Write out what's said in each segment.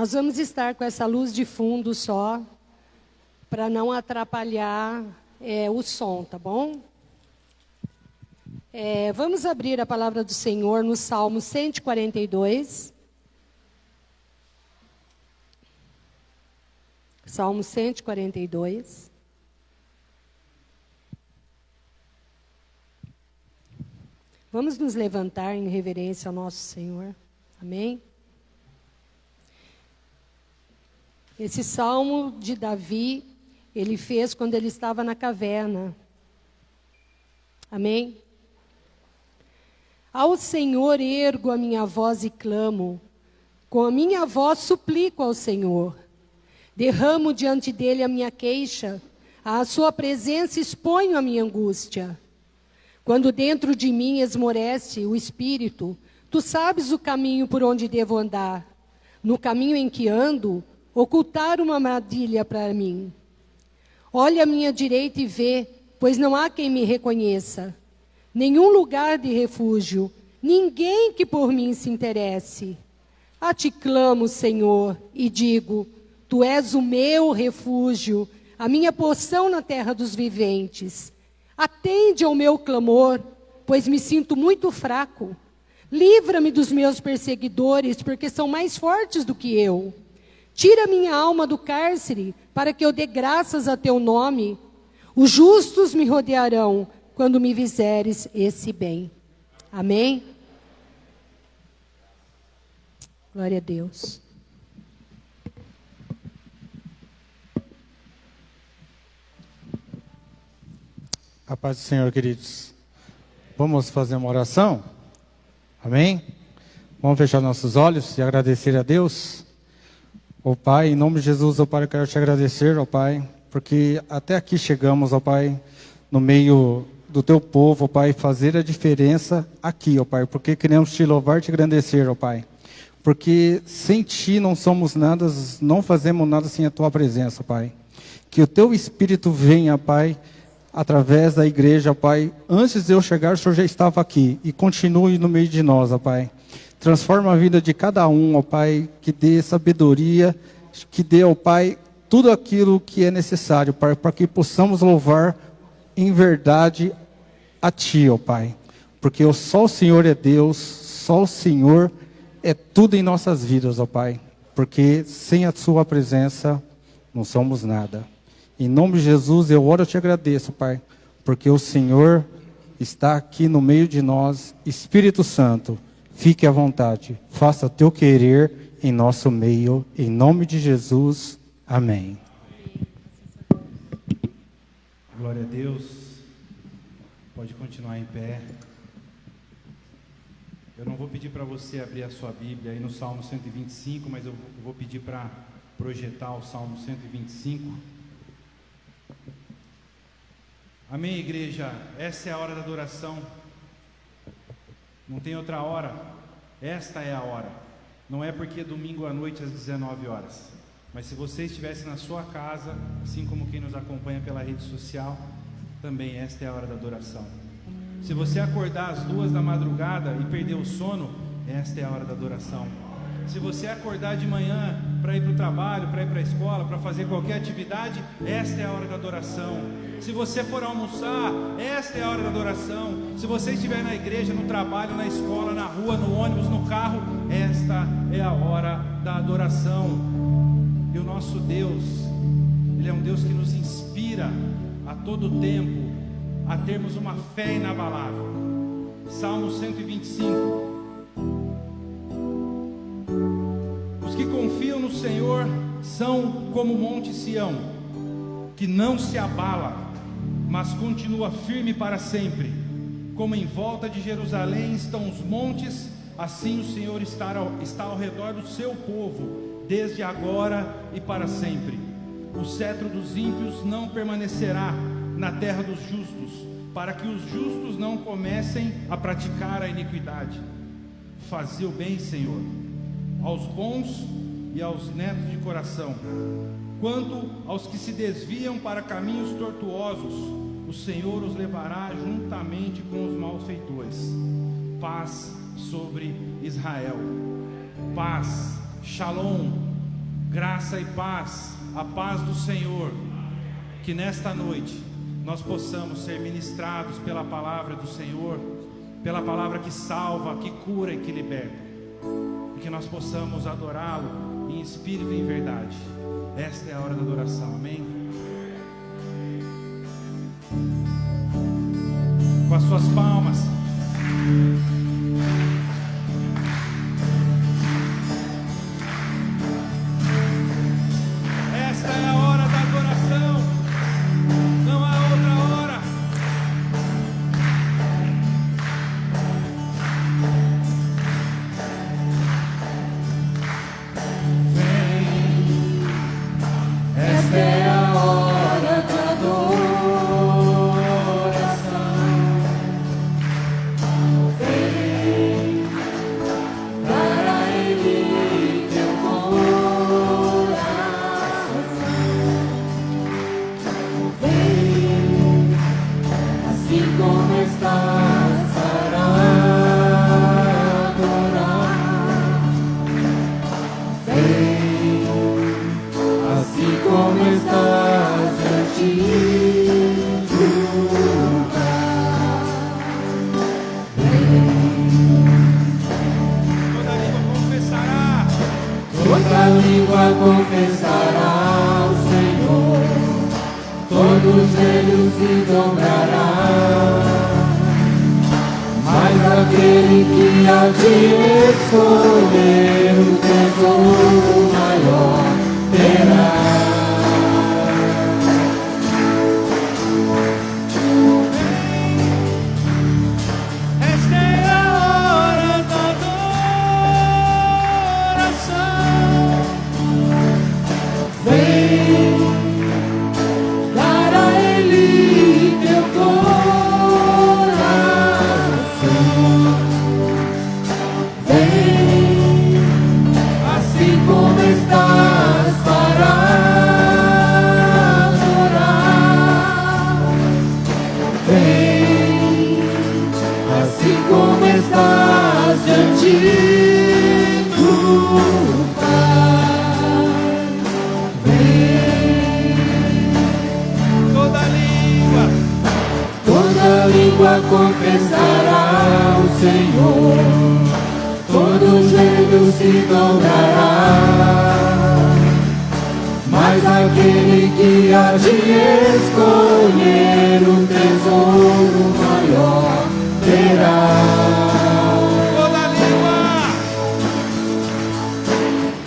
Nós vamos estar com essa luz de fundo só, para não atrapalhar o som, tá bom? Vamos abrir a palavra do Senhor no Salmo 142. Salmo 142. Vamos nos levantar em reverência ao nosso Senhor. Amém? Esse salmo de Davi, ele fez quando ele estava na caverna. Amém? Ao Senhor ergo a minha voz e clamo, com a minha voz suplico ao Senhor. Derramo diante dele a minha queixa, à sua presença exponho a minha angústia. Quando dentro de mim esmorece o espírito, tu sabes o caminho por onde devo andar. No caminho em que ando, ocultar uma armadilha para mim. Olha à minha direita e vê, pois não há quem me reconheça. Nenhum lugar de refúgio, ninguém que por mim se interesse. A ti clamo, Senhor, e digo, tu és o meu refúgio, a minha porção na terra dos viventes. Atende ao meu clamor, pois me sinto muito fraco. Livra-me dos meus perseguidores, porque são mais fortes do que eu. Tira minha alma do cárcere, para que eu dê graças a teu nome. Os justos me rodearão, quando me fizeres esse bem. Amém? Glória a Deus. A paz do Senhor, queridos. Vamos fazer uma oração? Amém? Vamos fechar nossos olhos e agradecer a Deus. Ó Pai, em nome de Jesus, ó Pai, eu quero te agradecer, ó Pai, porque até aqui chegamos, ó Pai, no meio do teu povo, ó Pai, fazer a diferença aqui, ó Pai, porque queremos te louvar e te agradecer, ó Pai, porque sem ti não somos nada, não fazemos nada sem a tua presença, ó Pai. Que o teu Espírito venha, Pai, através da igreja, ó Pai. Antes de eu chegar, o Senhor já estava aqui e continue no meio de nós, ó Pai. Transforma a vida de cada um, ó Pai, que dê sabedoria, que dê, ó Pai, tudo aquilo que é necessário, Pai, para que possamos louvar em verdade a Ti, ó Pai. Porque só o Senhor é Deus, só o Senhor é tudo em nossas vidas, ó Pai. Porque sem a Sua presença não somos nada. Em nome de Jesus, eu oro e te agradeço, Pai, porque o Senhor está aqui no meio de nós. Espírito Santo, fique à vontade, faça teu querer em nosso meio, em nome de Jesus, amém. Glória a Deus. Pode continuar em pé. Eu não vou pedir para você abrir a sua Bíblia aí no Salmo 125, mas eu vou pedir para projetar o Salmo 125. Amém, igreja? Essa é a hora da adoração. Não tem outra hora. Esta é a hora. Não é porque é domingo à noite às 19 horas. Mas se você estivesse na sua casa, assim como quem nos acompanha pela rede social, também esta é a hora da adoração. Se você acordar às 2 da madrugada e perder o sono, esta é a hora da adoração. Se você acordar de manhã para ir para o trabalho, para ir para a escola, para fazer qualquer atividade, esta é a hora da adoração. Se você for almoçar, esta é a hora da adoração. Se você estiver na igreja, no trabalho, na escola, na rua, no ônibus, no carro, esta é a hora da adoração. E o nosso Deus, Ele é um Deus que nos inspira a todo tempo a termos uma fé inabalável. Salmo 125. Os que confiam no Senhor são como o monte Sião, que não se abala, mas continua firme para sempre. Como em volta de Jerusalém estão os montes, assim o Senhor está ao redor do seu povo, desde agora e para sempre. O cetro dos ímpios não permanecerá na terra dos justos, para que os justos não comecem a praticar a iniquidade. Fazei o bem, Senhor, aos bons e aos netos de coração. Quanto aos que se desviam para caminhos tortuosos, o Senhor os levará juntamente com os malfeitores. Paz sobre Israel. Paz, shalom, Graça e paz, a paz do Senhor, que nesta noite nós possamos ser ministrados pela palavra do Senhor, pela palavra que salva, que cura e que liberta, e que nós possamos adorá-lo em espírito e em verdade. Esta é a hora da adoração, amém? Com as suas palmas. Esta é a hora da adoração, não há outra hora. Vem, esta é a hora da adoração. Vem, dar a Ele teu coração. Vem, assim como estás para adorar. Vem, assim como estás diante do Pai. Toda língua confessará ao Senhor, todo joelho se dobrará, mas aquele que há de escolher o tesouro maior terá. Esta é a hora da adoração. Vem, dar a Ele teu coração. Vem, assim como estás para adorar. Vem, assim como estás diante do Pai. Vem, toda língua confessará o Senhor, todo joelho se dobrará, mas aquele que há de escolher o tesouro maior terá.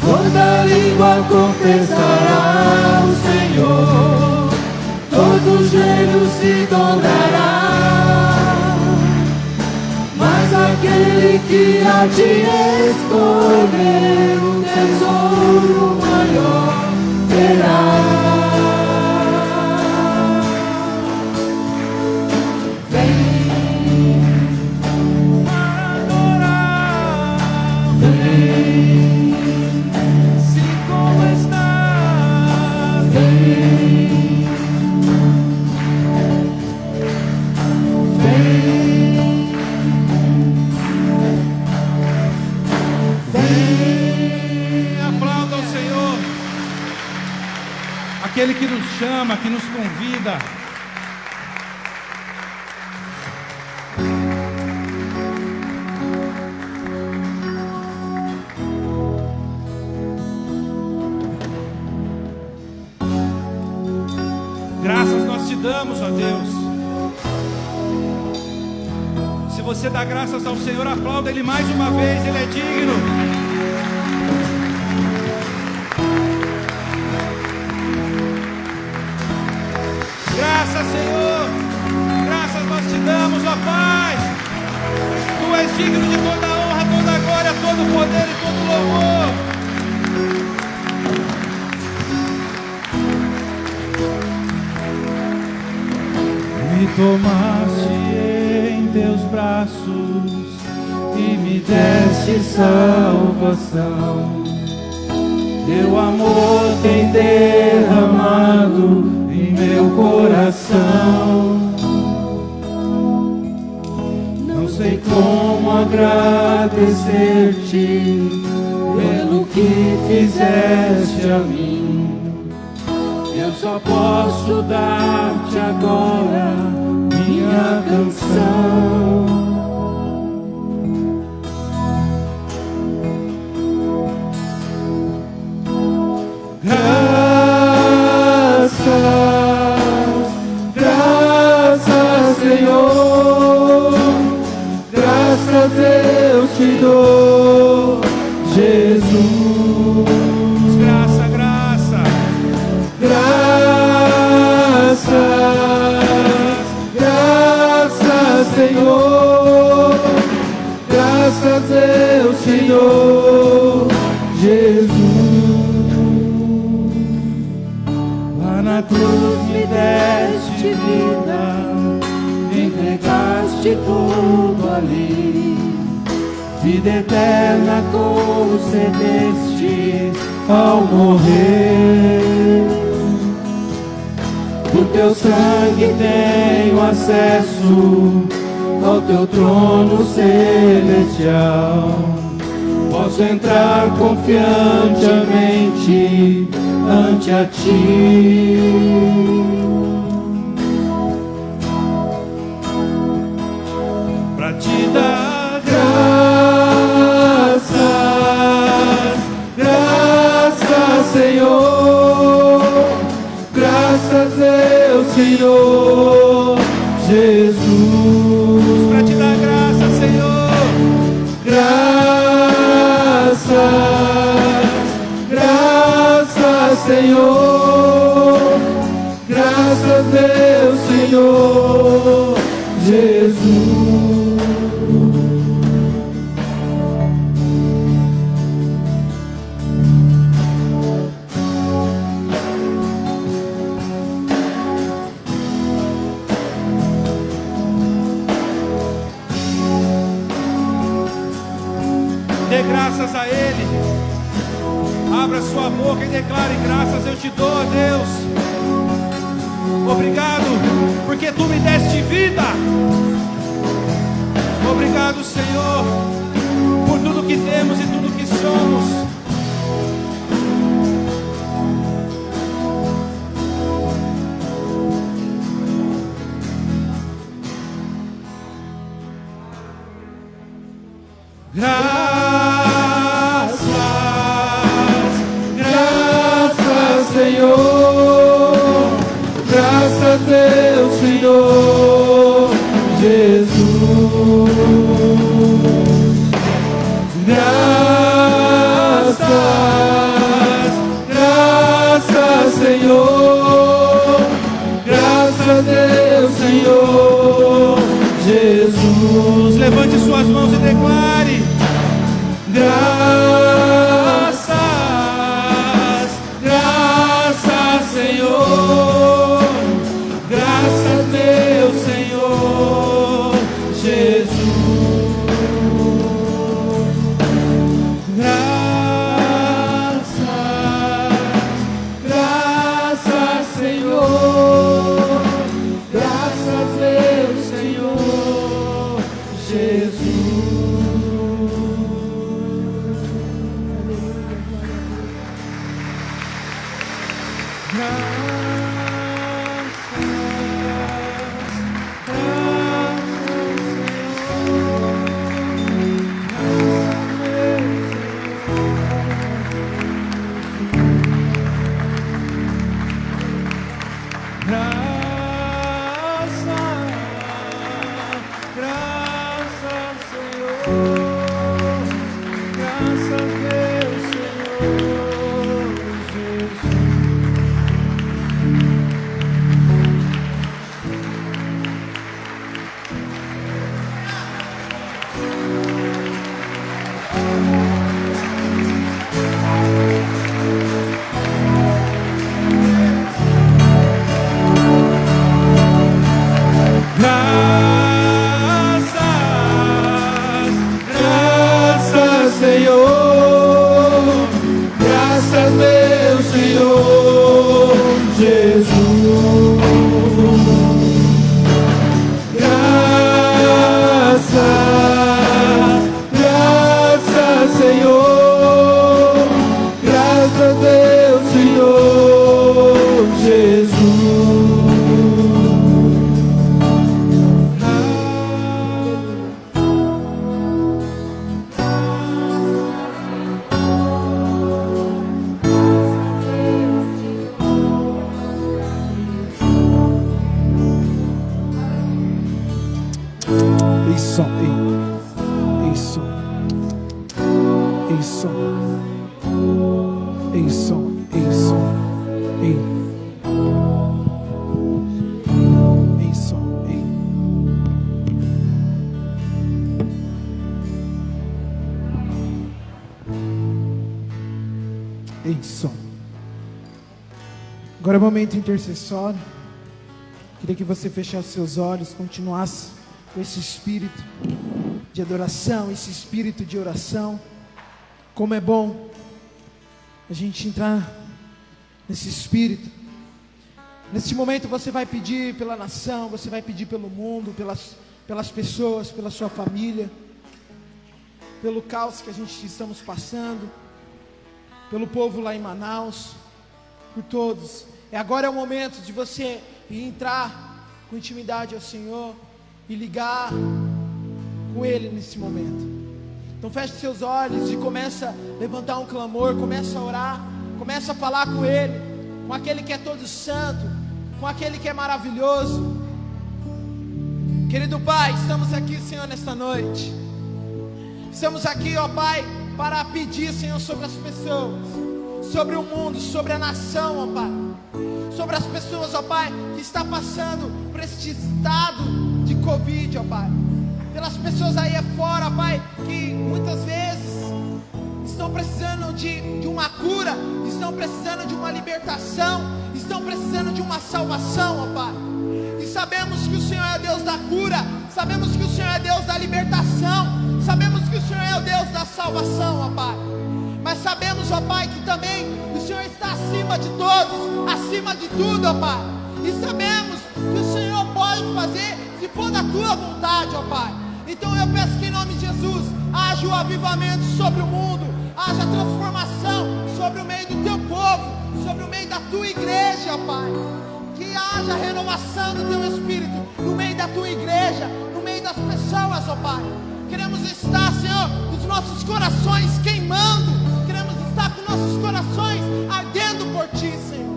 Toda língua confessará o Senhor, todo joelho se dobrará, mas aquele que há de escolher o tesouro maior terá. Vem adorar, vem, assim como está, vem, vem, vem. Aplauda ao Senhor, aquele que nos chama, que nos convida. Graças nós te damos, ó Deus. Se você dá graças ao Senhor, aplauda Ele mais uma vez, Ele é digno. Graças, Senhor. Graças nós te damos, ó Pai. Tu és digno de toda a honra, toda a glória, todo o poder e todo o louvor. Me tomaste em teus braços e me deste salvação. Teu amor tem derramado em meu coração. Não sei como agradecer-te pelo que fizeste a mim. Eu só posso dar-te agora minha canção. Graças, Senhor, graças eu te dou, Jesus. Graça, graças, Senhor, graças eu te dou, Jesus. Lá na cruz me deste vida, entregaste tudo ali, vida eterna concedeste ao morrer. Por teu sangue tenho acesso ao teu trono celestial. Posso entrar confiantemente ante a ti. Pra te dar graças, Senhor, graças eu te dou, Jesus. pra te dar graça, Senhor. Graças, Senhor, graças meu Senhor, Jesus. Dê graças a Ele. Abra sua boca e declare: graças eu te dou, Deus. Obrigado, porque Tu me deste vida. Obrigado, Senhor, por tudo que temos e tudo que somos. Graças, Senhor, graças eu te dou, Jesus. Graças, Senhor, graças Deus, Senhor, Jesus. Levante suas mãos e declare: graças, Senhor, graças Deus, Senhor, Jesus. Graças, Senhor, graças Deus, Senhor, Jesus. Isso, isso, isso, isso, isso, isso. Agora é o momento intercessório. Queria que você fechasse seus olhos, continuasse com esse espírito de adoração, esse espírito de oração. Como é bom a gente entrar nesse espírito. Neste momento você vai pedir pela nação, você vai pedir pelo mundo, pelas pessoas, pela sua família, pelo caos que a gente estamos passando, pelo povo lá em Manaus, por todos. Agora é o momento de você entrar com intimidade ao Senhor e ligar com Ele nesse momento. Então feche seus olhos e começa a levantar um clamor, começa a orar, começa a falar com Ele, com aquele que é todo santo, com aquele que é maravilhoso. Querido Pai, estamos aqui, Senhor, nesta noite. Estamos aqui, ó Pai, para pedir, Senhor, sobre as pessoas, sobre o mundo, sobre a nação, ó Pai, sobre as pessoas, ó Pai, que está passando por este estado de Covid, ó Pai, pelas pessoas aí fora, ó Pai, que muitas vezes estão precisando de uma cura, estão precisando de uma libertação, estão precisando de uma salvação, ó Pai. E sabemos que o Senhor é Deus da cura, sabemos que o Senhor é Deus da libertação, sabemos que o Senhor é o Deus da salvação, ó Pai. Mas sabemos, ó Pai, que também o Senhor está acima de todos, acima de tudo, ó Pai. E sabemos que o Senhor pode fazer se for da Tua vontade, ó Pai. Então eu peço que em nome de Jesus haja o avivamento sobre o mundo, haja transformação sobre o meio do Teu povo, sobre o meio da Tua igreja, ó Pai. Que haja renovação do Teu Espírito no meio da Tua igreja, no meio das pessoas, ó Pai. Queremos estar, Senhor, com os nossos corações queimando, queremos estar com nossos corações ardendo por Ti, Senhor.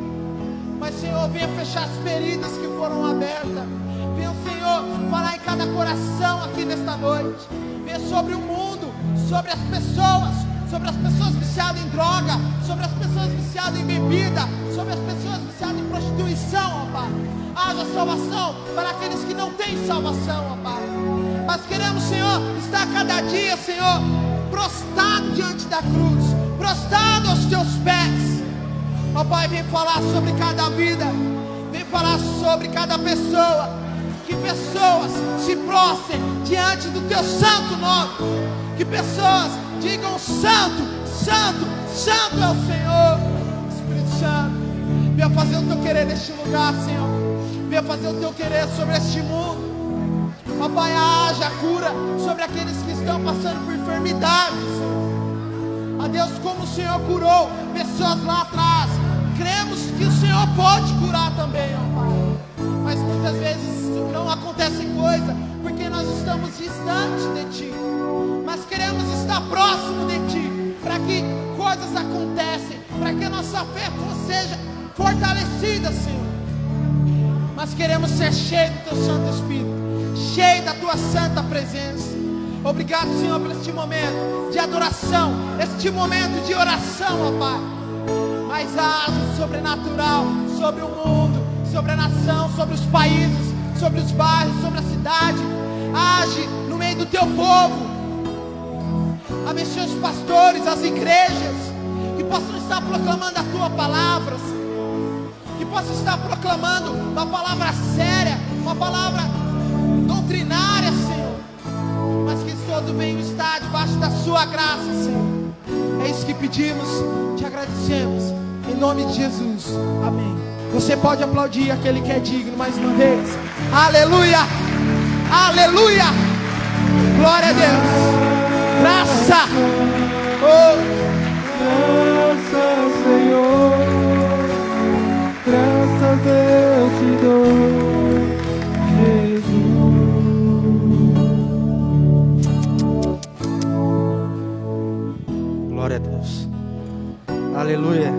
Mas, Senhor, venha fechar as feridas que foram abertas. Venha, Senhor, falar em cada coração aqui nesta noite. Venha sobre o mundo, sobre as pessoas viciadas em droga, sobre as pessoas viciadas em bebida, sobre as pessoas viciadas em prostituição, ó Pai. Haja salvação para aqueles que não têm salvação, ó Pai. Mas queremos, Senhor, estar cada dia, Senhor, prostrado diante da cruz, prostrado aos Teus pés. Ó Pai, vem falar sobre cada vida, vem falar sobre cada pessoa. Que pessoas se prostrem diante do Teu santo nome. Que pessoas digam: Santo, Santo, Santo é o Senhor. Espírito Santo, venha fazer o Teu querer neste lugar, Senhor. Venha fazer o Teu querer sobre este mundo. Ó Pai, haja cura sobre aqueles que estão passando por enfermidades, Senhor. Ó Deus, como o Senhor curou pessoas lá atrás, cremos que o Senhor pode curar também, ó Pai. Mas muitas vezes não acontece coisa porque nós estamos distantes de Ti. Mas queremos estar próximo de Ti, para que coisas aconteçam, para que a nossa fé seja fortalecida, Senhor. Mas queremos ser cheios do Teu Santo Espírito, cheio da Tua santa presença. Obrigado, Senhor, por este momento de adoração, este momento de oração, ó Pai. Mas haja sobrenatural sobre o mundo, sobre a nação, sobre os países, sobre os bairros, sobre a cidade. Age no meio do Teu povo. Abençoe os pastores, as igrejas, que possam estar proclamando a Tua palavra, Senhor. Que possam estar proclamando uma palavra séria, uma palavra doutrinária, Senhor. Mas que todo venha estar debaixo da Sua graça, Senhor. É isso que pedimos, te agradecemos, em nome de Jesus, amém. Você pode aplaudir aquele que é digno mais uma vez. Aleluia, aleluia, glória a Deus. Graça, oh, graças, Senhor, graças eu te dou, Jesus. Glória a Deus, aleluia.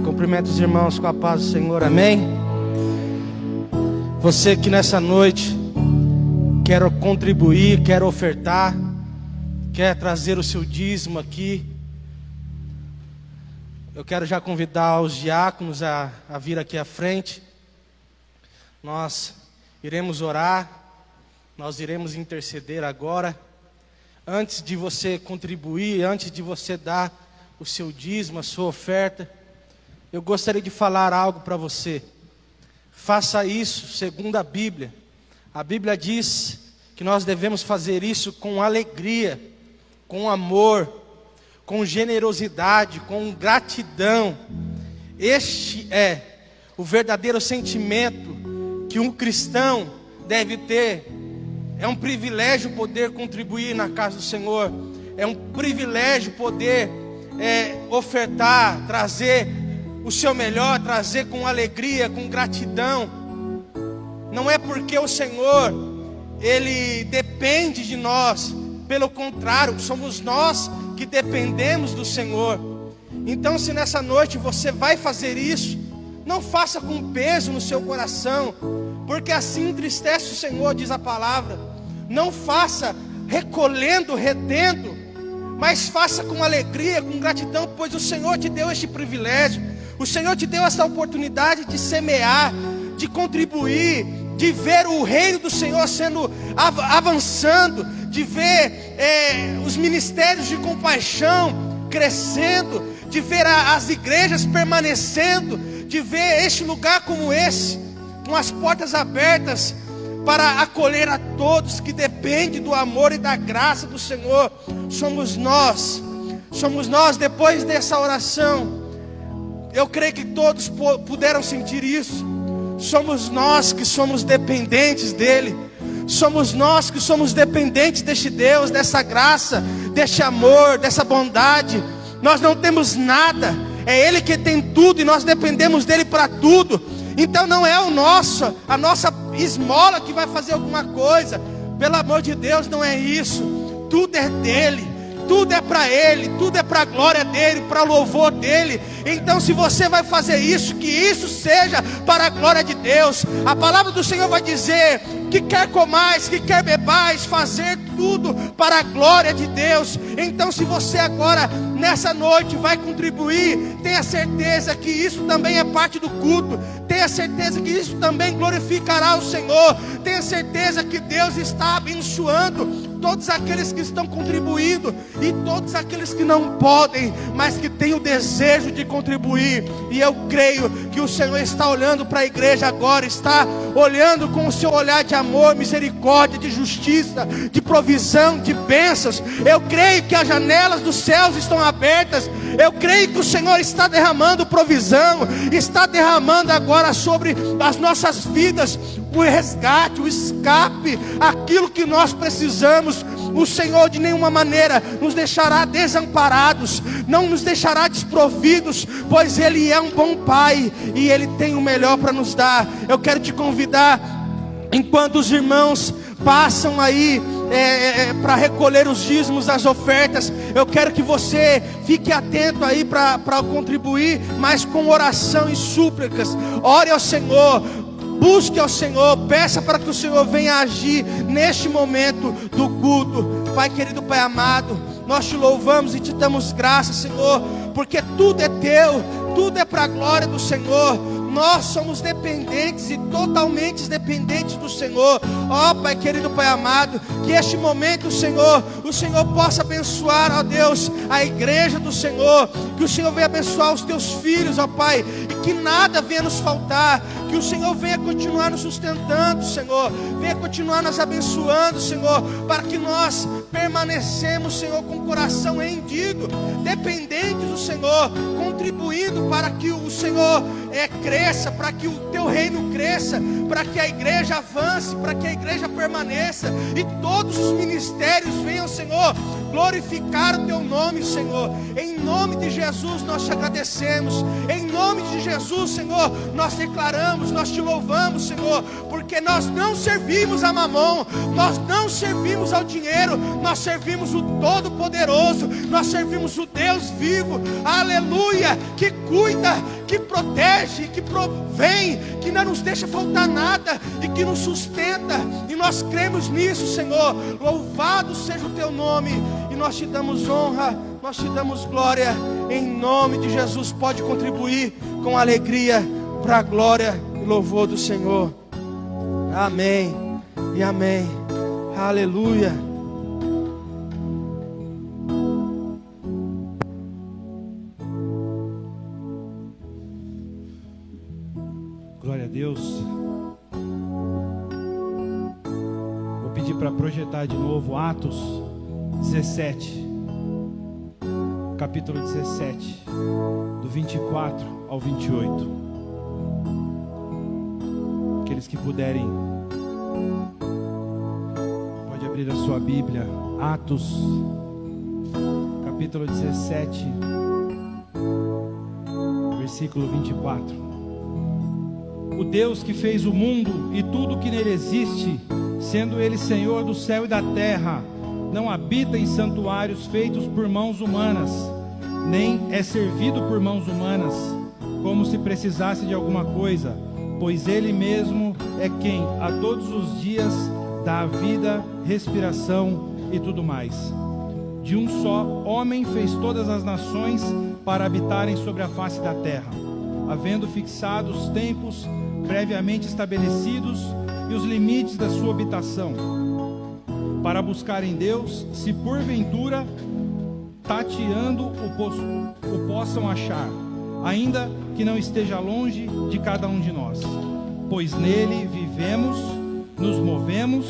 Cumprimento os irmãos com a paz do Senhor, amém. Você que nessa noite quer contribuir, quer ofertar, quer trazer o seu dízimo aqui, eu quero já convidar os diáconos a vir aqui à frente. Nós iremos orar, nós iremos interceder agora. Antes de você contribuir, antes de você dar o seu dízimo, a sua oferta, eu gostaria de falar algo para você. Faça isso segundo a Bíblia. A Bíblia diz que nós devemos fazer isso com alegria, com amor, com generosidade, com gratidão. Este é o verdadeiro sentimento que um cristão deve ter. É um privilégio poder contribuir na casa do Senhor. É um privilégio poder ofertar, trazer o seu melhor, trazer com alegria, com gratidão. Não é porque o Senhor, Ele depende de nós. Pelo contrário, somos nós que dependemos do Senhor. Então, se nessa noite você vai fazer isso, não faça com peso no seu coração, porque assim entristece o Senhor, diz a palavra. Não faça recolhendo, retendo, mas faça com alegria, com gratidão, pois o Senhor te deu este privilégio. O Senhor te deu essa oportunidade de semear, de contribuir, de ver o reino do Senhor sendo avançando, de ver os ministérios de compaixão crescendo, de ver as igrejas permanecendo, de ver este lugar como esse, com as portas abertas para acolher a todos que dependem do amor e da graça do Senhor. Somos nós. Depois dessa oração, eu creio que todos puderam sentir isso. Somos nós que somos dependentes dEle. Somos nós que somos dependentes deste Deus, dessa graça, deste amor, dessa bondade. Nós não temos nada, é Ele que tem tudo e nós dependemos dEle para tudo. Então não é a nossa esmola que vai fazer alguma coisa. Pelo amor de Deus, não é isso. Tudo é dEle, tudo é para Ele, tudo é para a glória dEle, para o louvor dEle. Então se você vai fazer isso, que isso seja para a glória de Deus. A palavra do Senhor vai dizer que quer comais, que quer bebais, fazer tudo para a glória de Deus. Então se você agora, nessa noite, vai contribuir, tenha certeza que isso também é parte do culto. Tenha certeza que isso também glorificará o Senhor. Tenha certeza que Deus está abençoando todos aqueles que estão contribuindo e todos aqueles que não podem, mas que têm o desejo de contribuir. E eu creio que o Senhor está olhando para a igreja agora, está olhando com o seu olhar de amor, misericórdia, de justiça, de provisão, de bênçãos. Eu creio que as janelas dos céus estão abertas. Eu creio que o Senhor está derramando provisão, está derramando agora sobre as nossas vidas o resgate, o escape, aquilo que nós precisamos. O Senhor de nenhuma maneira nos deixará desamparados, não nos deixará desprovidos, pois Ele é um bom Pai e Ele tem o melhor para nos dar. Eu quero te convidar, enquanto os irmãos passam aí para recolher os dízimos, as ofertas, eu quero que você fique atento aí para contribuir, mas com oração e súplicas. Ore ao Senhor, busque ao Senhor, peça para que o Senhor venha agir neste momento do culto. Pai querido, Pai amado, nós te louvamos e te damos graças, Senhor, porque tudo é teu, tudo é para a glória do Senhor. Nós somos dependentes e totalmente dependentes do Senhor. Ó Pai querido, Pai amado, que este momento, Senhor, o Senhor possa abençoar, ó Deus, a igreja do Senhor. Que o Senhor venha abençoar os teus filhos, ó Pai, e que nada venha nos faltar. Que o Senhor venha continuar nos sustentando, Senhor. Venha continuar nos abençoando, Senhor, para que nós permanecemos, Senhor, com o coração rendido, dependentes do Senhor, contribuindo para que o Senhor cresça, para que o teu reino cresça, para que a igreja avance, para que a igreja permaneça e todos os ministérios venham, Senhor, glorificar o teu nome, Senhor. Em nome de Jesus nós te agradecemos. Em nome de Jesus, Senhor, nós declaramos, nós te louvamos, Senhor, porque nós não servimos a mamon, nós não servimos ao dinheiro, nós servimos o Todo-Poderoso, nós servimos o Deus vivo, aleluia, que cuida, que protege, que provém, que não nos deixa faltar nada e que nos sustenta. E nós cremos nisso, Senhor. Louvado seja o teu nome. E nós te damos honra, nós te damos glória. Em nome de Jesus, pode contribuir com alegria para a glória e louvor do Senhor. Amém e amém. Aleluia. Glória a Deus. Vou pedir para projetar de novo Atos 17, capítulo 17, do 24 ao 28. Aqueles que puderem, pode abrir a sua Bíblia. Atos, capítulo 17, versículo 24. O Deus que fez o mundo e tudo que nele existe, sendo Ele Senhor do céu e da terra, não habita em santuários feitos por mãos humanas, nem é servido por mãos humanas, como se precisasse de alguma coisa, pois Ele mesmo é quem a todos os dias dá a vida, respiração e tudo mais. De um só homem fez todas as nações para habitarem sobre a face da terra, havendo fixado os tempos previamente estabelecidos e os limites da sua habitação, para buscar em Deus, se porventura, tateando o possam achar, ainda que não esteja longe de cada um de nós. Pois nele vivemos, nos movemos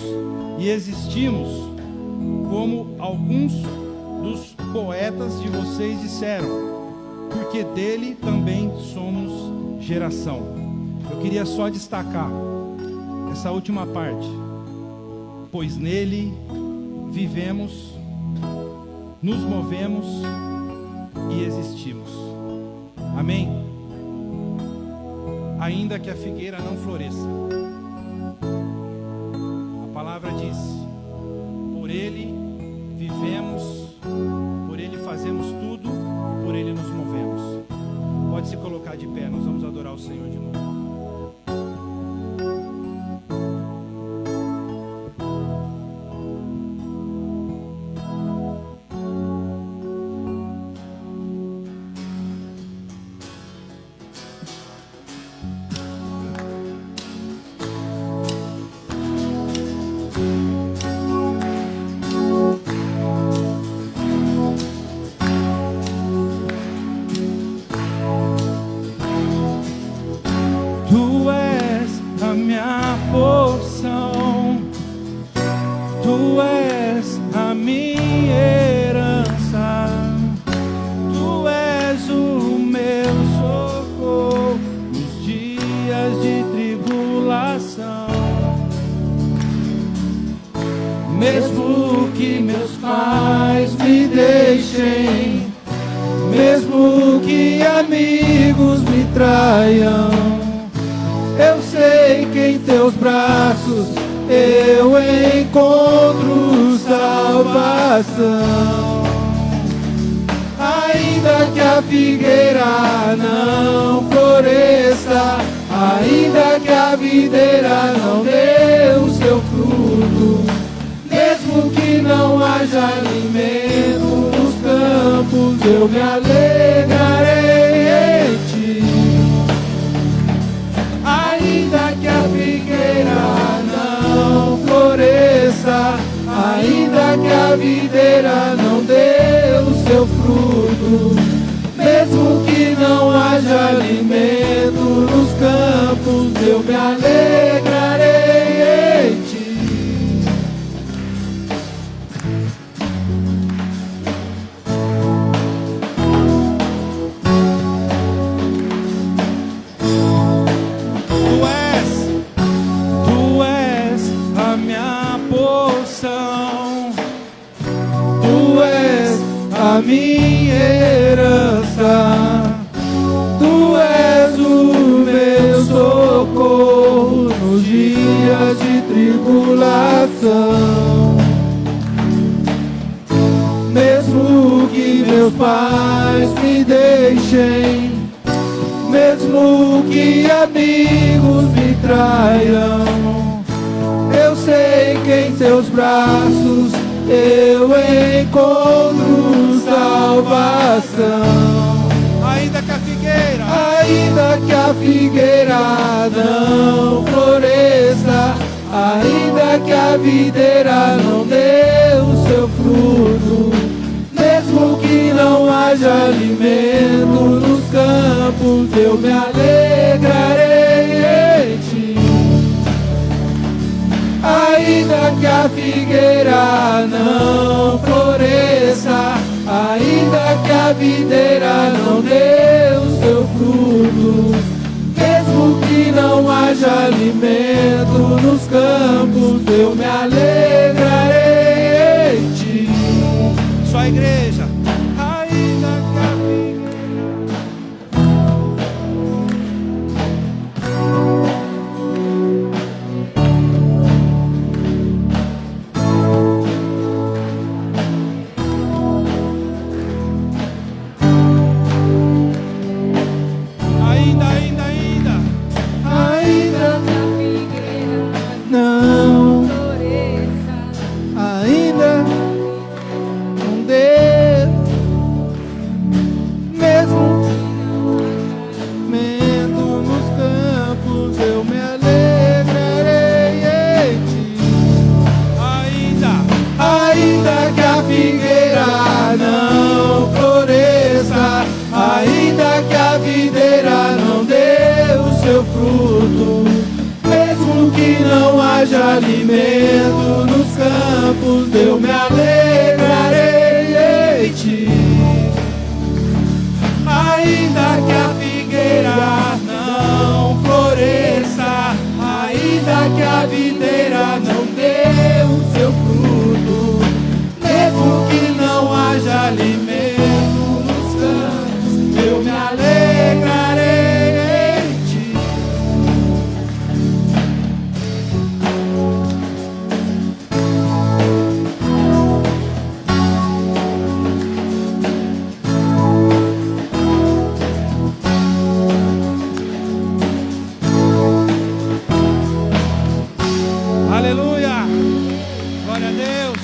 e existimos, como alguns dos poetas de vocês disseram, porque dele também somos geração. Eu queria só destacar essa última parte. Pois nele vivemos, nos movemos e existimos. Amém? Ainda que a figueira não floresça, a palavra diz: por ele vivemos, por ele fazemos tudo, por ele nos movemos. Pode se colocar de pé, nós vamos adorar o Senhor de novo. Mesmo que meus pais me deixem, mesmo que amigos me traiam, eu sei que em teus braços eu encontro salvação. Ainda que a figueira não floresça, ainda que a videira não dê o seu fruto, mesmo que não haja alimento nos campos, eu me alegrarei em ti. Ainda que a figueira não floresça, ainda que a videira não dê o seu fruto, mesmo que não haja alimento nos campos, eu me alegrarei em ti. Tu és a minha porção, Tu és a minha herança, Tu és o meu socorro nos dias de tribulação. Mesmo que meus pais me deixem, mesmo mesmo que amigos me traiam. Eu sei que em seus braços eu encontro salvação. Ainda que a Ainda que a figueira não floresça, ainda que a videira não dê o seu fruto, mesmo que não haja alimento nos campos, eu me alegrarei em ti. Ainda que a figueira não floresça, ainda que a videira não dê o seu fruto, mesmo que não haja alimento nos campos, eu me alegrarei em ti. Só a igreja. Ainda que a não, ainda não dê, mesmo mendo nos campos, eu me alegrarei em ti. Ainda que a figueira não floresça, ainda que a videira não dê o seu fruto, mesmo que não haja alimento nos campos, eu me alegrarei em ti. Ainda que a figueira não floresça, ainda que a videira não dê o seu fruto, mesmo que não haja alimento nos campos, eu me alegrarei em ti. Aleluia. Glória a Deus.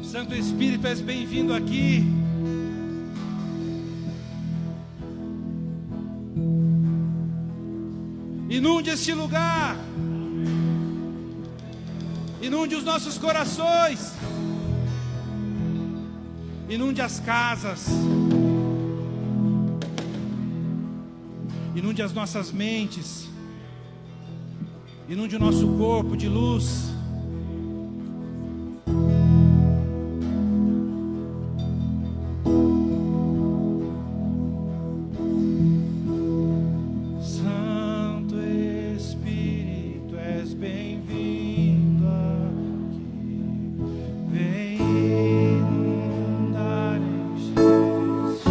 Santo Espírito, és bem-vindo aqui. Inunde este lugar. Inunde os nossos corações. Inunde as casas. Inunde as nossas mentes. Inunde o nosso corpo de luz. Santo Espírito, és bem-vindo aqui. Vem inundar, encher este.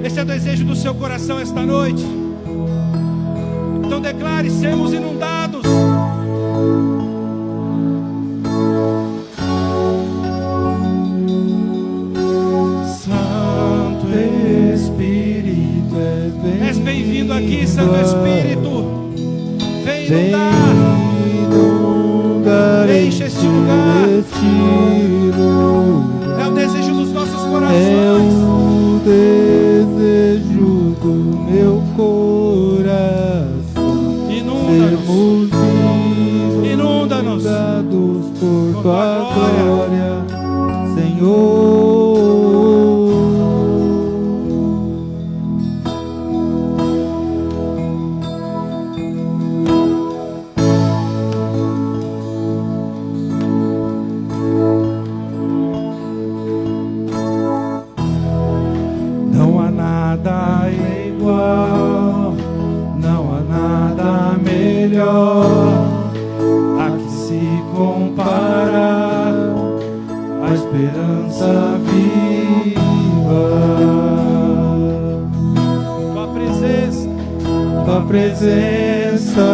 Esse é o desejo do seu coração esta noite. Então declare: sermos inundados. Santo Espírito, és Bem-vindo aqui, Santo Espírito. Vem inundar. Enche este lugar. É o desejo dos nossos É corações. o desejo do meu coração. Inunda-nos. Sermos Inunda-nos inundados por com tua tua glória. glória, Senhor. Não há nada igual melhor, a que se compara a esperança viva. Tua presença, Tua presença.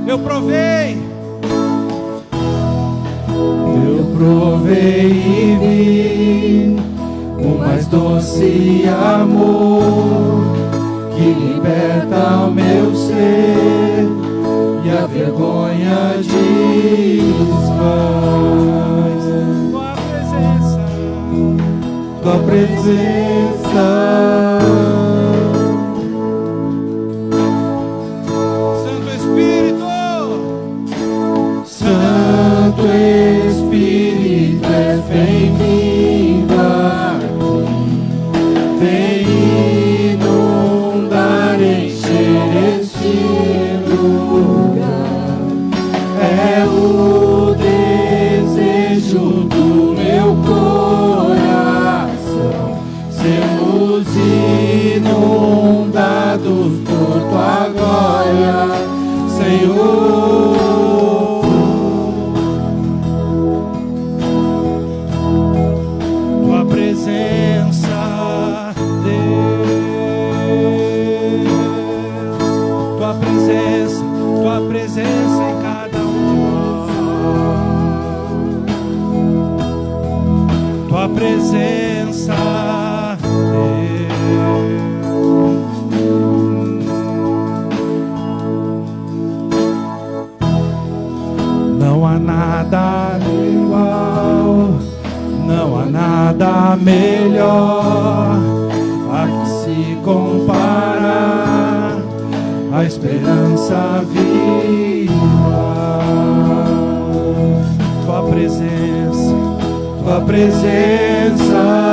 eu provei, Eu provei e vi o mais doce amor que liberta o meu ser e a vergonha desfaz. tua presença, Tua presença. Santo Espírito, Santo Espírito, és bem-vindo aqui. Vem inundar, encher este lugar. É o desejo do meu coração. Sermos inundados por Tua glória, Senhor. tua presença, Deus, tua presença em cada um de nós, tua presença, Não há nada igual, não há nada melhor, a que se compara a esperança viva. Tua presença, Tua presença.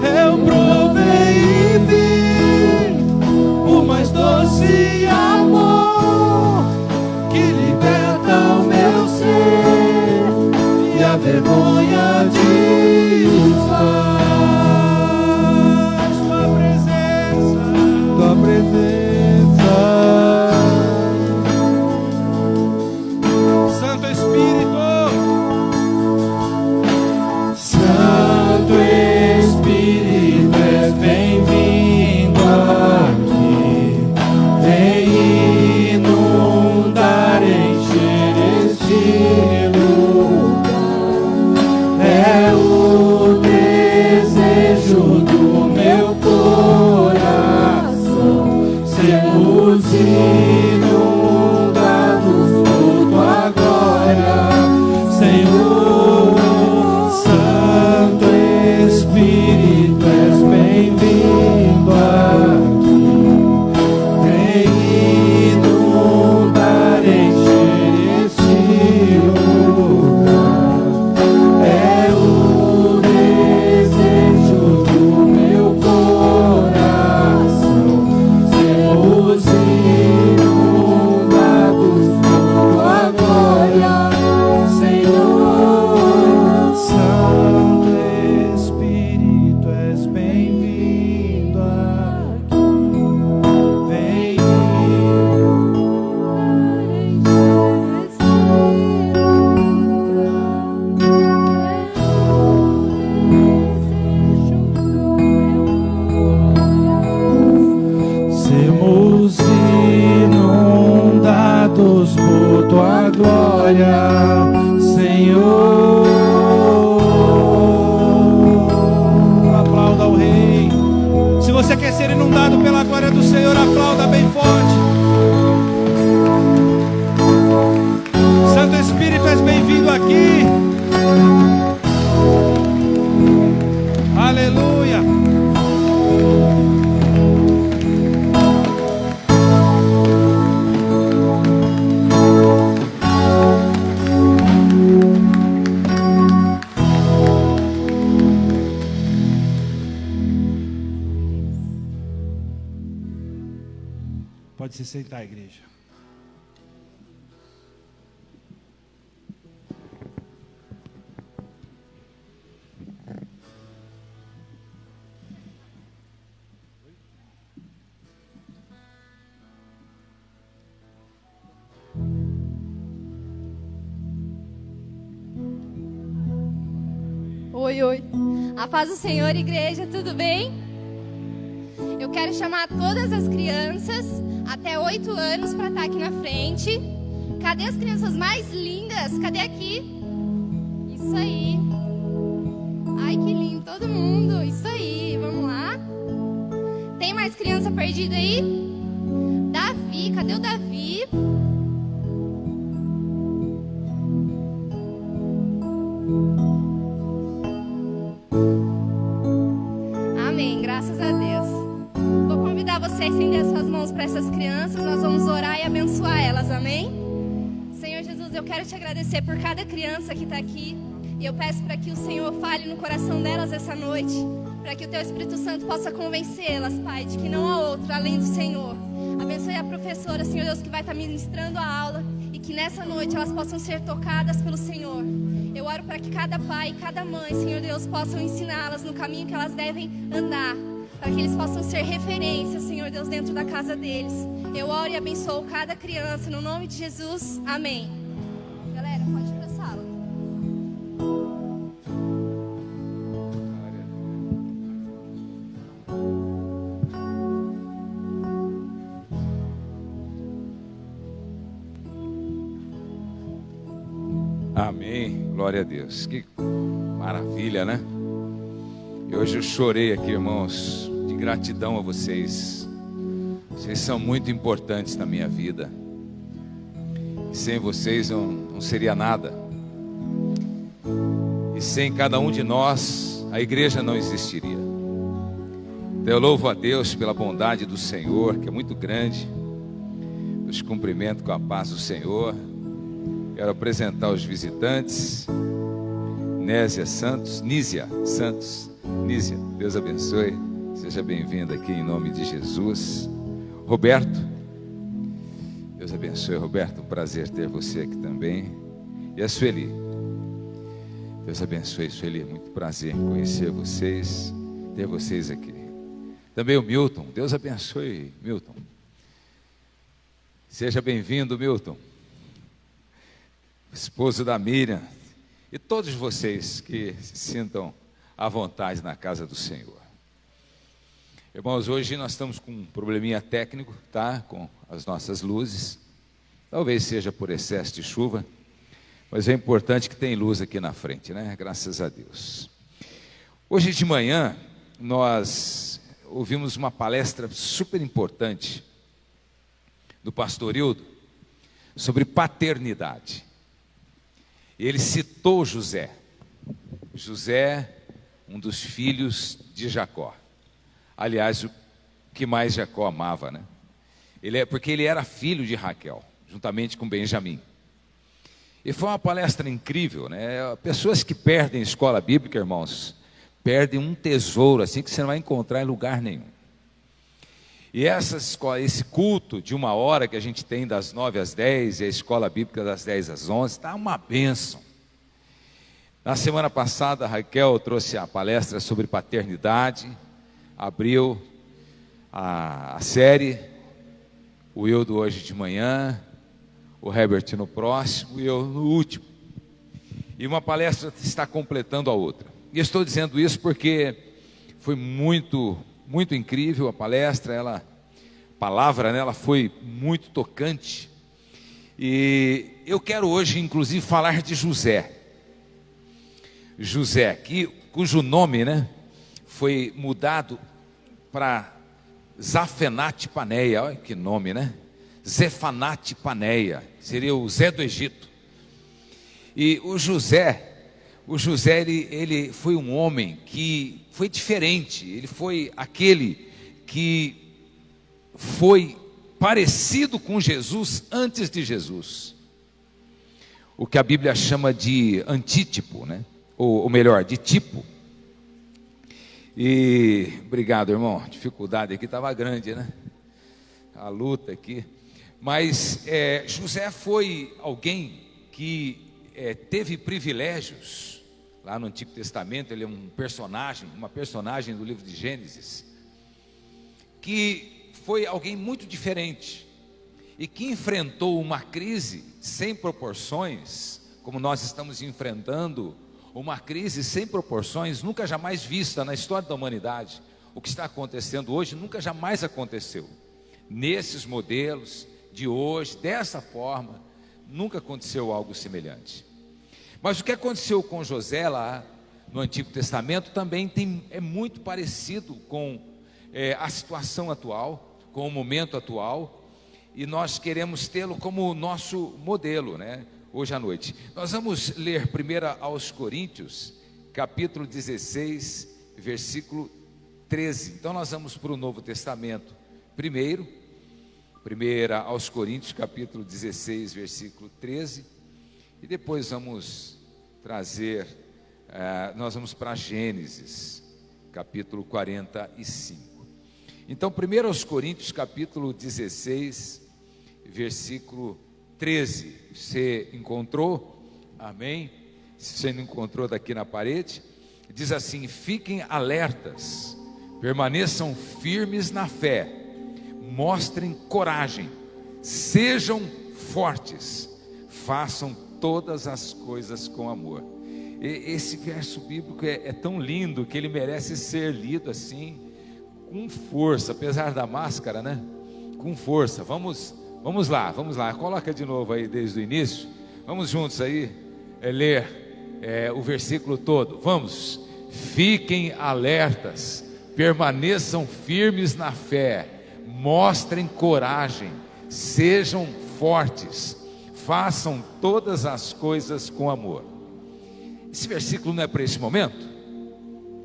Eu provei e vi o mais doce amor que liberta o meu ser e a vergonha desfaz. Tua presença, Tua presença. Santo Espírito, Santo Espírito, és bem-vindo aqui. Vem inundar, encher este lugar. É o desejo do meu coração. Sermos inundados por Tua glória, Senhor. Santo Espírito, és bem-vindo aqui. Vem inundar, encher este lugar. É o desejo do meu coração. Sermos inundados por Tua glória, Senhor. Santo Espírito, és bem-vindo aqui. Vem sermos inundados por Tua glória, Senhor. aplauda o Rei. Se você quer ser inundado pela glória do Senhor, aplauda bem forte. Santo Espírito, és bem-vindo aqui. Aleluia. Pode se sentar, igreja. Oi, oi. A paz do Senhor, igreja, tudo bem? Eu quero chamar todas as crianças até 8 anos para estar aqui na frente. Cadê as crianças mais lindas? Cadê aqui? Isso aí. Ai, que lindo, todo mundo. Isso aí, vamos lá. Tem mais criança perdida aí? Davi, cadê o Davi? Amém, graças a Deus. Vou convidar você a estender as suas mãos para essas crianças. Nós vamos orar e abençoar elas, amém? Senhor Jesus, eu quero te agradecer por cada criança que está aqui. E eu peço para que o Senhor fale no coração delas essa noite, para que o Teu Espírito Santo possa convencê-las, Pai, de que não há outro além do Senhor. Abençoe a professora, Senhor Deus, que vai estar ministrando a aula, e que nessa noite elas possam ser tocadas pelo Senhor. Eu oro para que cada pai e cada mãe, Senhor Deus, possam ensiná-las no caminho que elas devem andar, para que eles possam ser referência, Senhor Deus, dentro da casa deles. Eu oro e abençoo cada criança, no nome de Jesus, amém. Galera, pode ir para a sala. Amém, glória a Deus. Que maravilha, né? E hoje eu chorei aqui, irmãos, de gratidão a vocês. Vocês são muito importantes na minha vida. E sem vocês eu não seria nada. E sem cada um de nós, a igreja não existiria. Então eu louvo a Deus pela bondade do Senhor, que é muito grande. Eu te cumprimento com a paz do Senhor. Quero apresentar os visitantes. Nízia Santos, Deus abençoe. Seja bem-vinda aqui em nome de Jesus. Roberto, Deus abençoe, Roberto, um prazer ter você aqui também. E a Sueli, Deus abençoe, Sueli, muito prazer em conhecer vocês, ter vocês aqui. Também o Milton, Deus abençoe, Milton. Seja bem-vindo, Milton, esposo da Miriam, e todos vocês que se sintam à vontade na casa do Senhor. Irmãos, hoje nós estamos com um probleminha técnico, tá? Com as nossas luzes. Talvez seja por excesso de chuva, mas é importante que tem luz aqui na frente, né? Graças a Deus. Hoje de manhã nós ouvimos uma palestra super importante do pastor Hildo sobre paternidade. Ele citou José. José, um dos filhos de Jacó. Aliás, o que mais Jacó amava, né? Porque ele era filho de Raquel, juntamente com Benjamim. E foi uma palestra incrível, né? Pessoas que perdem escola bíblica, irmãos, perdem um tesouro assim que você não vai encontrar em lugar nenhum. E esse culto de 1 hora que a gente tem das 9 às 10 e a escola bíblica das 10 às 11, está uma bênção. Na semana passada, a Raquel trouxe a palestra sobre paternidade, abriu a série, o Hildo hoje de manhã, o Herbert no próximo e eu no último. E uma palestra está completando a outra. E estou dizendo isso porque foi muito incrível a palestra, a palavra nela foi muito tocante. E eu quero hoje, inclusive, falar de José. José, cujo nome, né, foi mudado para Zafenate Paneia. Olha que nome, né? Zefanate Paneia, seria o Zé do Egito. E o José ele foi um homem que foi diferente. Ele foi aquele que foi parecido com Jesus antes de Jesus. O que a Bíblia chama de antítipo, né? Ou melhor, de tipo. E obrigado, irmão. A dificuldade aqui estava grande, né? A luta aqui. Mas José foi alguém que teve privilégios. Lá no Antigo Testamento, ele é uma personagem do livro de Gênesis, que foi alguém muito diferente e que enfrentou uma crise sem proporções como nós estamos enfrentando uma crise sem proporções, nunca jamais vista na história da humanidade. O que está acontecendo hoje nunca jamais aconteceu. Nesses modelos de hoje, dessa forma, nunca aconteceu algo semelhante. Mas o que aconteceu com José lá no Antigo Testamento também é muito parecido com a situação atual, com o momento atual, e nós queremos tê-lo como nosso modelo, né? Hoje à noite. Nós vamos ler 1 aos Coríntios, capítulo 16, versículo 13. Então nós vamos para o Novo Testamento primeiro, 1 aos Coríntios, capítulo 16, versículo 13, e depois vamos trazer, nós vamos para Gênesis, capítulo 45. Então, 1 aos Coríntios, capítulo 16, versículo 13. Você encontrou? Amém? Se você não encontrou, daqui na parede, diz assim: fiquem alertas, permaneçam firmes na fé, mostrem coragem, sejam fortes, façam todas as coisas com amor. Esse verso bíblico é tão lindo que ele merece ser lido assim, com força, apesar da máscara, né? Com força. Vamos lá, coloca de novo aí desde o início. Vamos juntos aí ler o versículo todo. Vamos. Fiquem alertas, permaneçam firmes na fé, mostrem coragem, sejam fortes, façam todas as coisas com amor. Esse versículo não é para esse momento?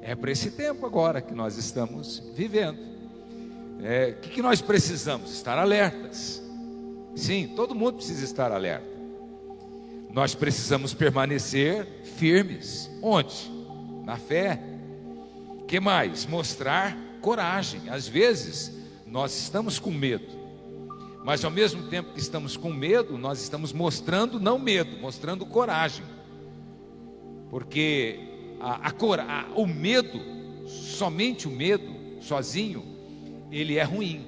É para esse tempo agora que nós estamos vivendo. O que nós precisamos? Estar alertas. Sim, todo mundo precisa estar alerta. Nós precisamos permanecer firmes. Onde? Na fé. O que mais? Mostrar coragem. Às vezes nós estamos com medo, mas ao mesmo tempo que estamos com medo, nós estamos mostrando não medo, mostrando coragem. Porque o medo, somente o medo, sozinho, ele é ruim.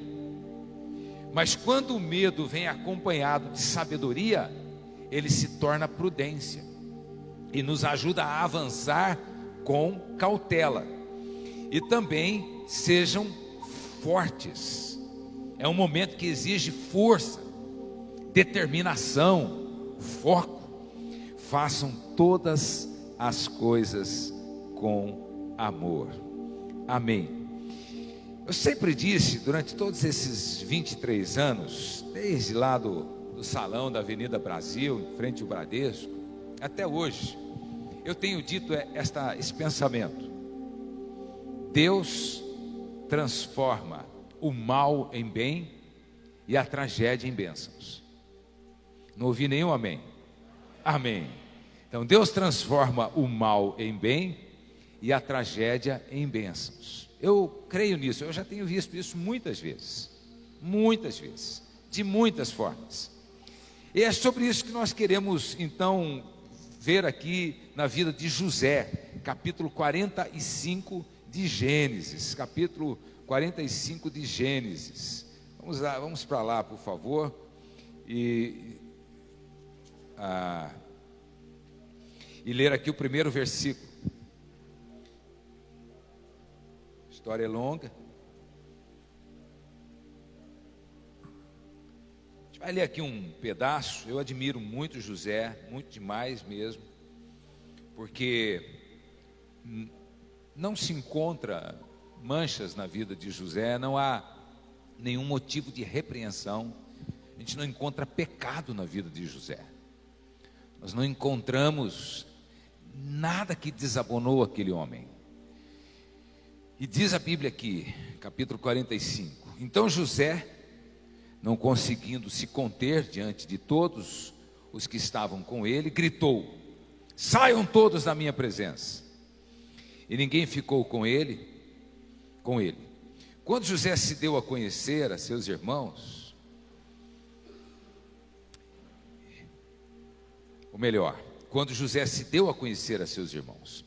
Mas quando o medo vem acompanhado de sabedoria, ele se torna prudência e nos ajuda a avançar com cautela. E também sejam fortes. É um momento que exige força, determinação, foco. Façam todas as coisas com amor. Amém. Eu sempre disse, durante todos esses 23 anos, desde lá do salão da Avenida Brasil, em frente ao Bradesco, até hoje, eu tenho dito esse pensamento: Deus transforma o mal em bem e a tragédia em bênçãos. Não ouvi nenhum amém? Amém. Então Deus transforma o mal em bem e a tragédia em bênçãos. Eu creio nisso, eu já tenho visto isso muitas vezes, de muitas formas. E é sobre isso que nós queremos então ver aqui na vida de José, capítulo 45 de Gênesis, capítulo 45 de Gênesis. Vamos lá, vamos para lá, por favor. E ler aqui o primeiro versículo. A história é longa. A gente vai ler aqui um pedaço. Eu admiro muito José, muito demais mesmo, porque não se encontra manchas na vida de José, não há nenhum motivo de repreensão, a gente não encontra pecado na vida de José, nós não encontramos nada que desabonou aquele homem. E diz a Bíblia aqui, capítulo 45: então José, não conseguindo se conter diante de todos os que estavam com ele, gritou: saiam todos da minha presença. E ninguém ficou com ele. Quando José se deu a conhecer a seus irmãos, quando José se deu a conhecer a seus irmãos,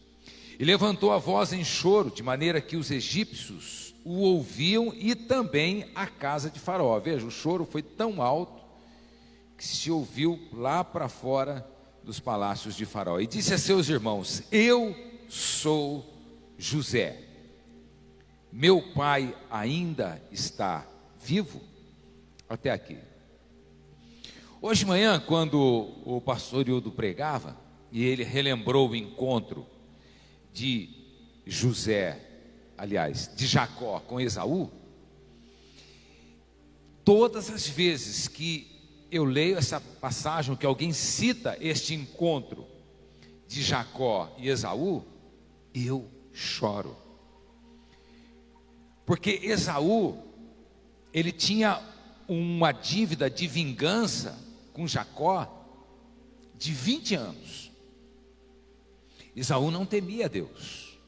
e levantou a voz em choro, de maneira que os egípcios o ouviam e também a casa de Faraó. Veja, o choro foi tão alto que se ouviu lá para fora dos palácios de Faraó. E disse a seus irmãos: eu sou José. Meu pai ainda está vivo? Até aqui. Hoje de manhã, quando o pastor Hildo pregava, e ele relembrou o encontro de José, aliás, de Jacó com Esaú, todas as vezes que eu leio essa passagem, que alguém cita este encontro de Jacó e Esaú, eu choro. Porque Esaú, ele tinha uma dívida de vingança com Jacó de 20 anos. Esaú não temia Deus,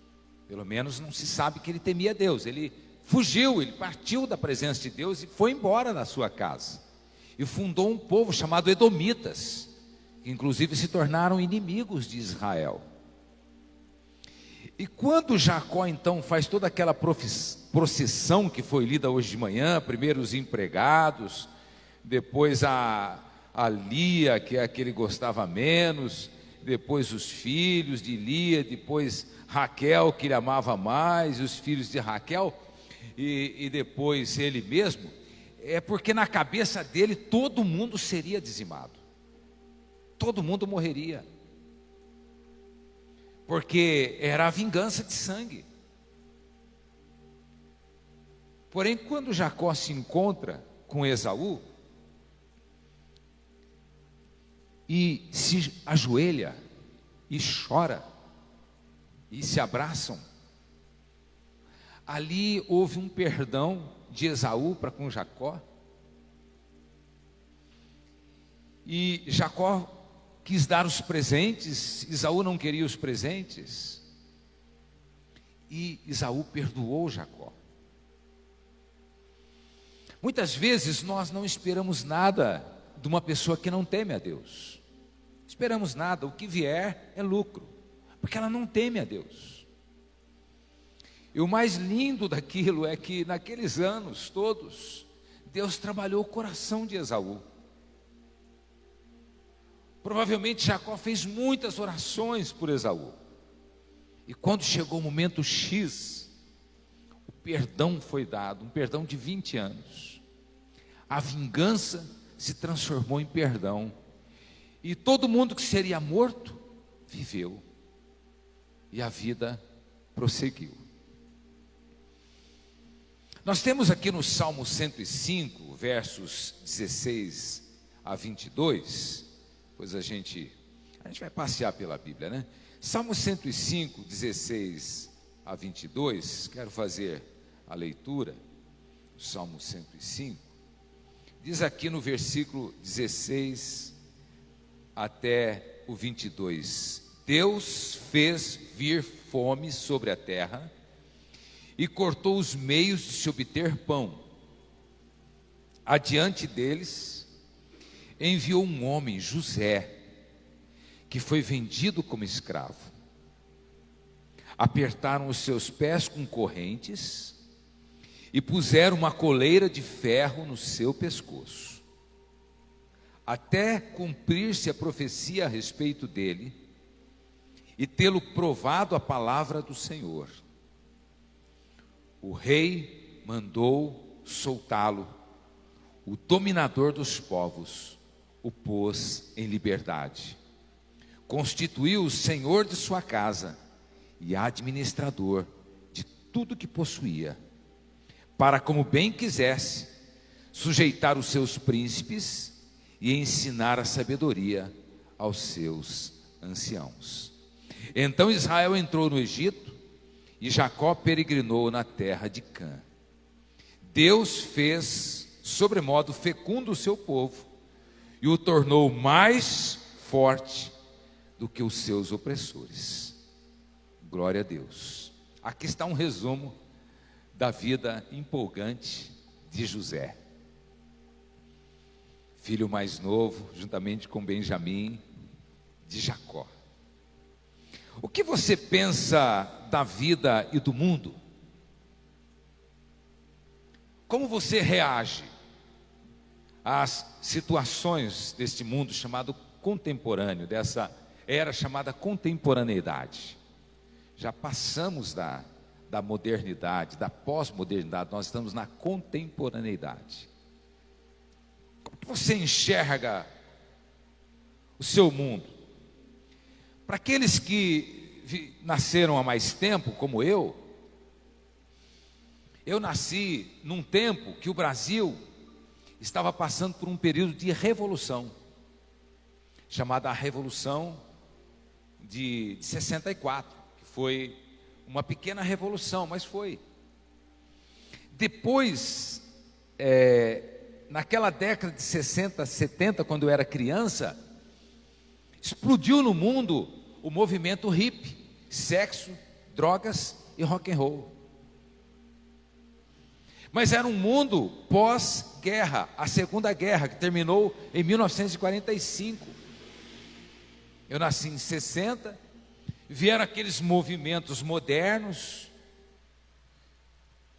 pelo menos não se sabe que ele temia Deus. Ele fugiu, ele partiu da presença de Deus e foi embora da sua casa. E fundou um povo chamado Edomitas, que inclusive se tornaram inimigos de Israel. E quando Jacó então faz toda aquela procissão que foi lida hoje de manhã, primeiro os empregados, depois a Lia, que é a que ele gostava menos, depois os filhos de Lia, depois Raquel, que ele amava mais, os filhos de Raquel, e depois ele mesmo, é porque na cabeça dele todo mundo seria dizimado, todo mundo morreria, porque era a vingança de sangue. Porém, quando Jacó se encontra com Esaú e se ajoelha e chora e se abraçam, ali houve um perdão de Esaú para com Jacó. E Jacó quis dar os presentes, Esaú não queria os presentes, e Esaú perdoou Jacó. Muitas vezes nós não esperamos nada de uma pessoa que não teme a Deus. Esperamos nada, o que vier é lucro, porque ela não teme a Deus. E o mais lindo daquilo é que naqueles anos todos, Deus trabalhou o coração de Esaú. Provavelmente Jacó fez muitas orações por Esaú. E quando chegou o momento X, o perdão foi dado, um perdão de 20 anos. A vingança se transformou em perdão. E todo mundo que seria morto, viveu. E a vida prosseguiu. Nós temos aqui no Salmo 105, versos 16 a 22, pois a gente vai passear pela Bíblia, né? Salmo 105, 16 a 22, quero fazer a leitura, Salmo 105, diz aqui no versículo 16 até o 22, Deus fez vir fome sobre a terra e cortou os meios de se obter pão. Adiante deles, enviou um homem, José, que foi vendido como escravo. Apertaram os seus pés com correntes e puseram uma coleira de ferro no seu pescoço, até cumprir-se a profecia a respeito dele e tê-lo provado a palavra do Senhor. O rei mandou soltá-lo, o dominador dos povos o pôs em liberdade, constituiu-o senhor de sua casa e administrador de tudo que possuía, para, como bem quisesse, sujeitar os seus príncipes e ensinar a sabedoria aos seus anciãos. Então Israel entrou no Egito e Jacó peregrinou na terra de Cã. Deus fez sobremodo fecundo o seu povo e o tornou mais forte do que os seus opressores. Glória a Deus. Aqui está um resumo da vida empolgante de José, filho mais novo, juntamente com Benjamim, de Jacó. O que você pensa da vida e do mundo? Como você reage às situações deste mundo chamado contemporâneo, dessa era chamada contemporaneidade. Já passamos da modernidade, da pós-modernidade, nós estamos na contemporaneidade. Como que você enxerga o seu mundo? Para aqueles que nasceram há mais tempo, como eu nasci num tempo que o Brasil estava passando por um período de revolução, chamada a Revolução de 64, que foi uma pequena revolução, mas foi. Depois, naquela década de 60, 70, quando eu era criança, explodiu no mundo o movimento hippie, sexo, drogas e rock and roll. Mas era um mundo pós-guerra, a Segunda Guerra, que terminou em 1945. Eu nasci em 60, vieram aqueles movimentos modernos,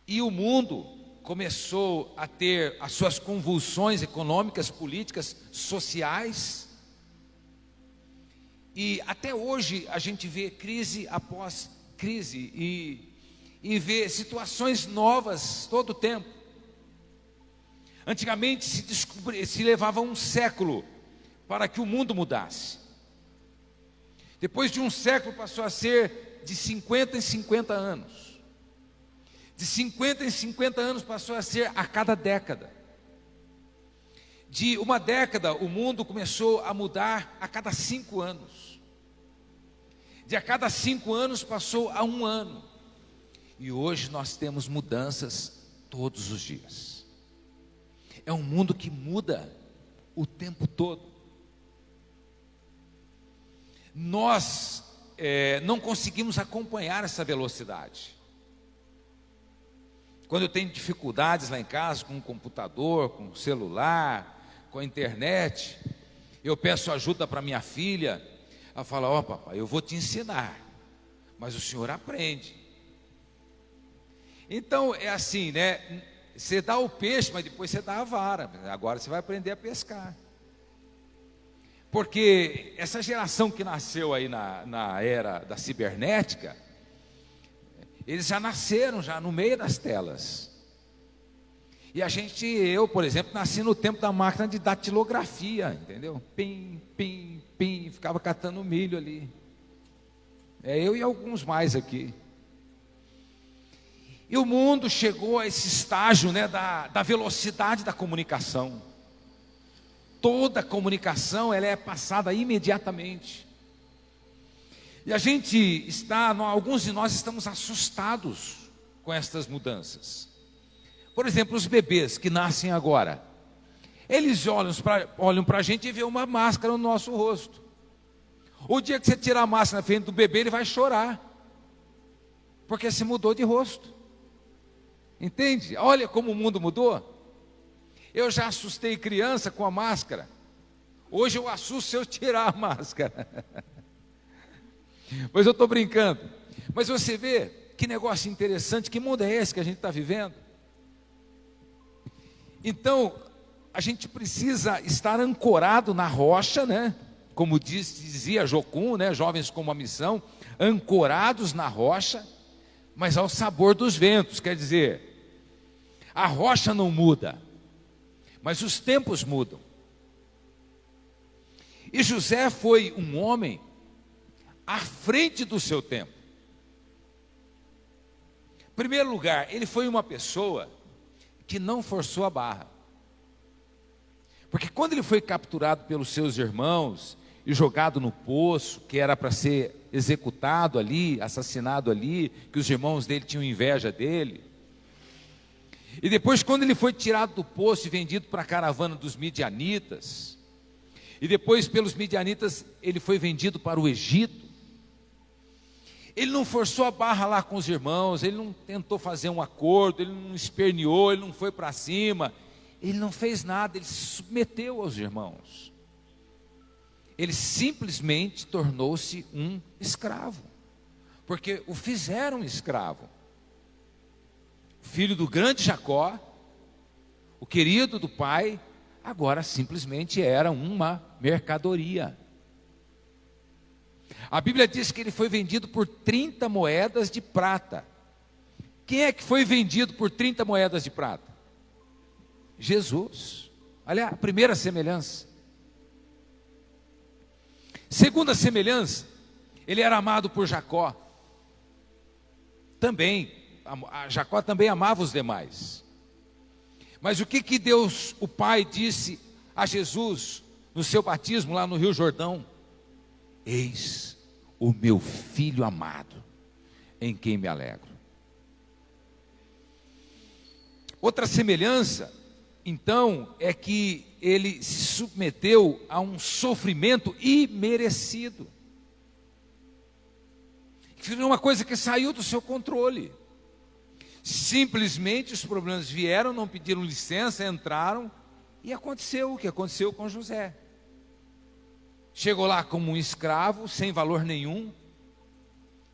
e o mundo começou a ter as suas convulsões econômicas, políticas, sociais, e até hoje a gente vê crise após crise, e vê situações novas todo o tempo. Antigamente se levava um século para que o mundo mudasse. Depois de um século passou a ser de 50 em 50 anos. De 50 em 50 anos passou a ser a cada década. De uma década o mundo começou a mudar a cada 5 anos. De a cada 5 anos passou a 1 ano. E hoje nós temos mudanças todos os dias. É um mundo que muda o tempo todo. Nós não conseguimos acompanhar essa velocidade. Quando eu tenho dificuldades lá em casa com o computador, com o celular, com a internet, eu peço ajuda para minha filha. Ela fala: ó, papai, eu vou te ensinar, mas o senhor aprende. Então é assim, né? Você dá o peixe, mas depois você dá a vara. Agora você vai aprender a pescar. Porque essa geração que nasceu aí na era da cibernética, eles já nasceram já no meio das telas. E eu, por exemplo, nasci no tempo da máquina de datilografia, entendeu? Pim, pim, pim, ficava catando milho ali. Eu e alguns mais aqui. E o mundo chegou a esse estágio, né, da velocidade da comunicação. Toda comunicação ela é passada imediatamente. E a gente alguns de nós estamos assustados com estas mudanças. Por exemplo, os bebês que nascem agora, eles olham para a gente e vê uma máscara no nosso rosto. O dia que você tirar a máscara na frente do bebê, ele vai chorar, porque se mudou de rosto. Entende? Olha como o mundo mudou. Eu já assustei criança com a máscara. Hoje eu assusto se eu tirar a máscara. Mas eu estou brincando. Mas você vê que negócio interessante, que mundo é esse que a gente está vivendo? Então, a gente precisa estar ancorado na rocha, né? Como dizia Jocum, né? Jovens com uma missão, ancorados na rocha, mas ao sabor dos ventos. Quer dizer, a rocha não muda, mas os tempos mudam. E José foi um homem à frente do seu tempo. Em primeiro lugar, ele foi uma pessoa que não forçou a barra. Porque quando ele foi capturado pelos seus irmãos e jogado no poço, que era para ser executado ali, assassinado ali, que os irmãos dele tinham inveja dele. E depois, quando ele foi tirado do poço e vendido para a caravana dos midianitas, e depois pelos midianitas ele foi vendido para o Egito, ele não forçou a barra lá com os irmãos, ele não tentou fazer um acordo, ele não esperneou, ele não foi para cima, ele não fez nada, ele se submeteu aos irmãos. Ele simplesmente tornou-se um escravo, porque o fizeram escravo. Filho do grande Jacó, o querido do pai, agora simplesmente era uma mercadoria. A Bíblia diz que ele foi vendido por 30 moedas de prata. Quem é que foi vendido por 30 moedas de prata? Jesus. Olha a primeira semelhança. Segunda semelhança, ele era amado por Jacó. Também, Jacó também amava os demais. Mas o que Deus, o Pai, disse a Jesus no seu batismo lá no Rio Jordão? Eis o meu filho amado, em quem me alegro. Outra semelhança, então, é que ele se submeteu a um sofrimento imerecido. Foi uma coisa que saiu do seu controle. Simplesmente os problemas vieram, não pediram licença, entraram, e aconteceu o que aconteceu com José. Chegou lá como um escravo, sem valor nenhum,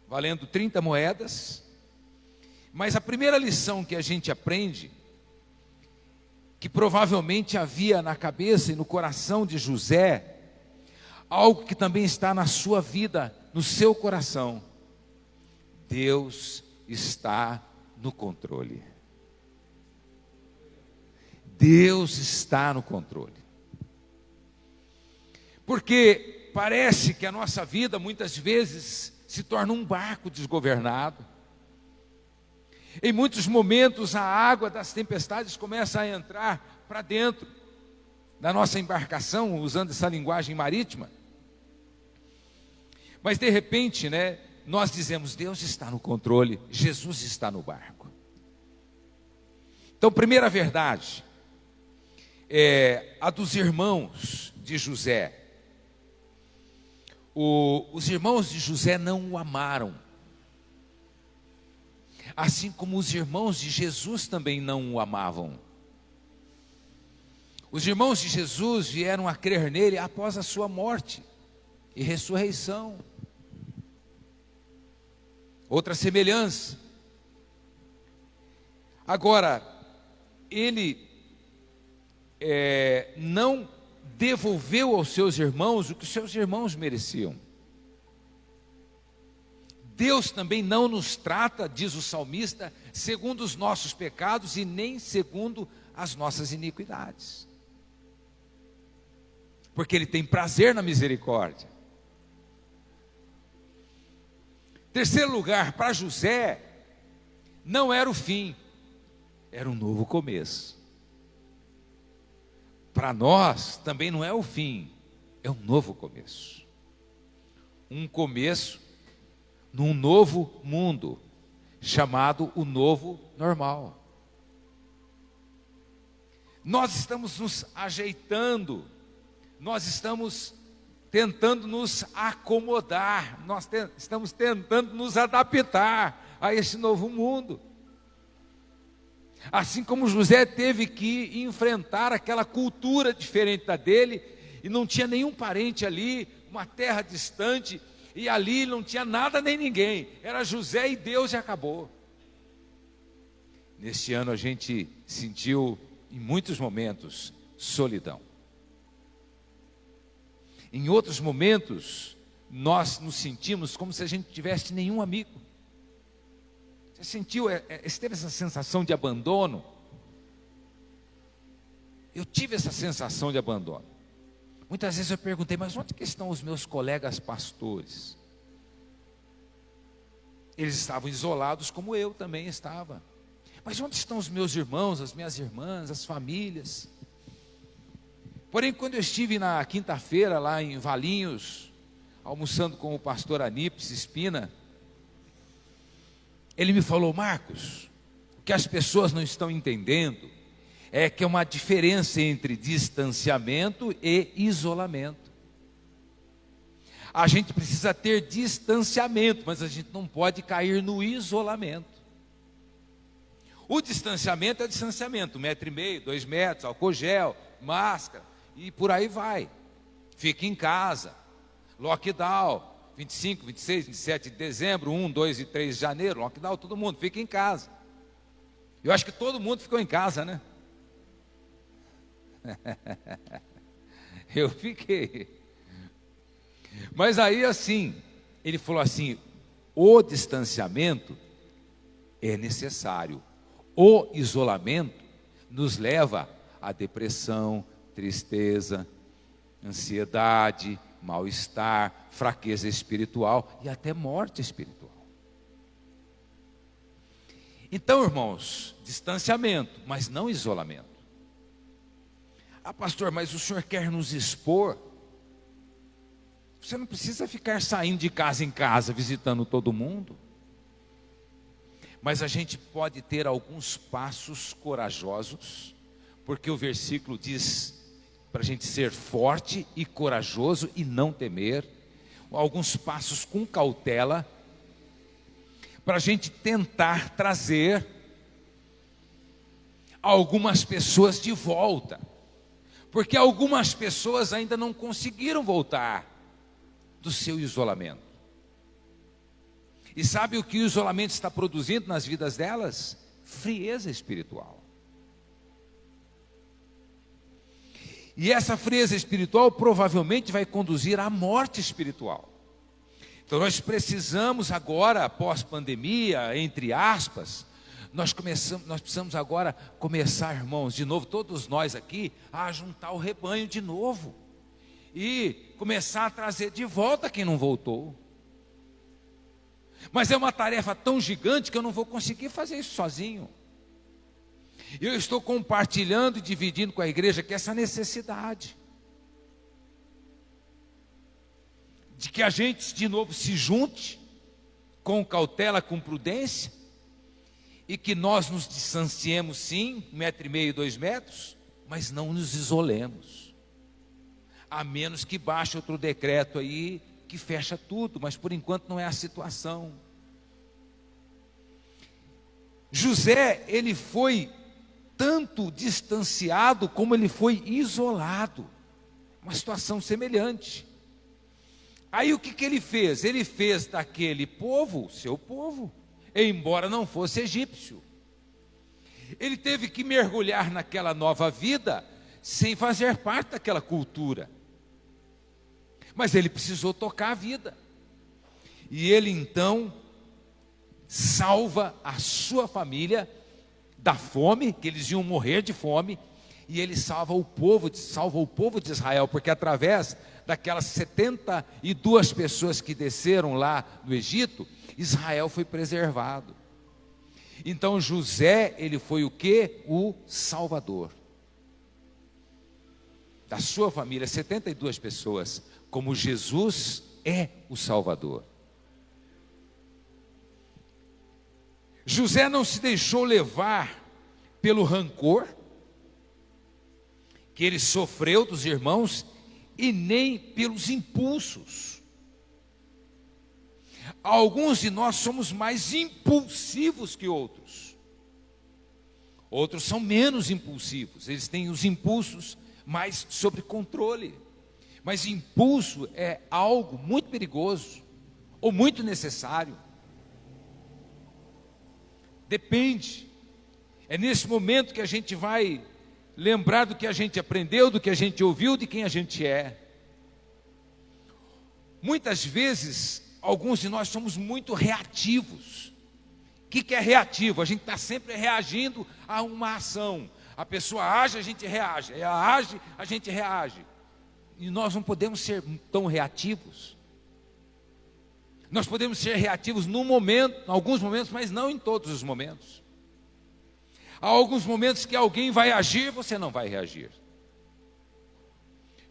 valendo 30 moedas. Mas a primeira lição que a gente aprende, que provavelmente havia na cabeça e no coração de José, algo que também está na sua vida, no seu coração: Deus está no controle. Deus está no controle. Porque parece que a nossa vida muitas vezes se torna um barco desgovernado. Em muitos momentos a água das tempestades começa a entrar para dentro da nossa embarcação, usando essa linguagem marítima. Mas de repente, nós dizemos: Deus está no controle, Jesus está no barco. Então, primeira verdade é a dos irmãos de José. Os irmãos de José não o amaram, assim como os irmãos de Jesus também não o amavam. Os irmãos de Jesus vieram a crer nele após a sua morte e ressurreição. Outra semelhança. Agora, ele não devolveu aos seus irmãos o que os seus irmãos mereciam. Deus também não nos trata, diz o salmista, segundo os nossos pecados e nem segundo as nossas iniquidades. Porque Ele tem prazer na misericórdia. Terceiro lugar, para José, não era o fim, era um novo começo. Para nós também não é o fim, é um novo começo. Um começo num novo mundo, chamado o novo normal. Nós estamos nos ajeitando, nós estamos tentando nos acomodar, nós estamos tentando nos adaptar a esse novo mundo. Assim como José teve que enfrentar aquela cultura diferente da dele, e não tinha nenhum parente ali, uma terra distante, e ali não tinha nada nem ninguém, era José e Deus e acabou. Neste ano a gente sentiu, em muitos momentos, solidão. Em outros momentos, nós nos sentimos como se a gente não tivesse nenhum amigo. Você sentiu, você teve essa sensação de abandono? Eu tive essa sensação de abandono. Muitas vezes eu perguntei: mas onde que estão os meus colegas pastores? Eles estavam isolados como eu também estava. Mas onde estão os meus irmãos, as minhas irmãs, as famílias? Porém, quando eu estive na quinta-feira lá em Valinhos, almoçando com o pastor Anípes Espina, ele me falou: Marcos, o que as pessoas não estão entendendo é que é uma diferença entre distanciamento e isolamento. A gente precisa ter distanciamento, mas a gente não pode cair no isolamento. O distanciamento é distanciamento, 1,5 metro, 2 metros, álcool gel, máscara, e por aí vai. Fique em casa, lockdown, 25, 26, 27 de dezembro, 1, 2 e 3 de janeiro, lockdown, todo mundo fica em casa. Eu acho que todo mundo ficou em casa, né? Eu fiquei. Mas aí assim, ele falou assim: o distanciamento é necessário. O isolamento nos leva à depressão, tristeza, ansiedade, mal-estar, fraqueza espiritual e até morte espiritual. Então, irmãos, distanciamento, mas não isolamento. Ah, pastor, mas o senhor quer nos expor? Você não precisa ficar saindo de casa em casa, visitando todo mundo. Mas a gente pode ter alguns passos corajosos, porque o versículo diz para a gente ser forte e corajoso e não temer. Alguns passos com cautela, para a gente tentar trazer algumas pessoas de volta, porque algumas pessoas ainda não conseguiram voltar do seu isolamento. E sabe o que o isolamento está produzindo nas vidas delas? Frieza espiritual. E essa frieza espiritual provavelmente vai conduzir à morte espiritual. Então nós precisamos agora, após pandemia, entre aspas, nós precisamos agora começar, irmãos, de novo, todos nós aqui, a juntar o rebanho de novo. E começar a trazer de volta quem não voltou. Mas é uma tarefa tão gigante que eu não vou conseguir fazer isso sozinho. Eu estou compartilhando e dividindo com a igreja aqui essa necessidade de que a gente de novo se junte com cautela, com prudência, e que nós nos distanciemos sim, 1,5 m, 2 metros, mas não nos isolemos, a menos que baixe outro decreto aí que fecha tudo, mas por enquanto não é a situação. José, ele foi tanto distanciado como ele foi isolado, uma situação semelhante. Aí o que ele fez? Ele fez daquele povo, seu povo, embora não fosse egípcio. Ele teve que mergulhar naquela nova vida, sem fazer parte daquela cultura. Mas ele precisou tocar a vida. E ele então salva a sua família da fome, que eles iam morrer de fome, e ele salva o povo de Israel, porque através daquelas 72 pessoas que desceram lá no Egito, Israel foi preservado. Então José, ele foi o quê? O Salvador da sua família, 72 pessoas, como Jesus é o Salvador. José não se deixou levar pelo rancor que ele sofreu dos irmãos e nem pelos impulsos. Alguns de nós somos mais impulsivos que outros. Outros são menos impulsivos, eles têm os impulsos mais sob controle. Mas impulso é algo muito perigoso ou muito necessário. Depende. É nesse momento que a gente vai lembrar do que a gente aprendeu, do que a gente ouviu, de quem a gente é. Muitas vezes, alguns de nós somos muito reativos. O que é reativo? A gente está sempre reagindo a uma ação. A pessoa age, a gente reage. Ela age, a gente reage. E nós não podemos ser tão reativos. Nós podemos ser reativos num momento, em alguns momentos, mas não em todos os momentos. Há alguns momentos que alguém vai agir, você não vai reagir.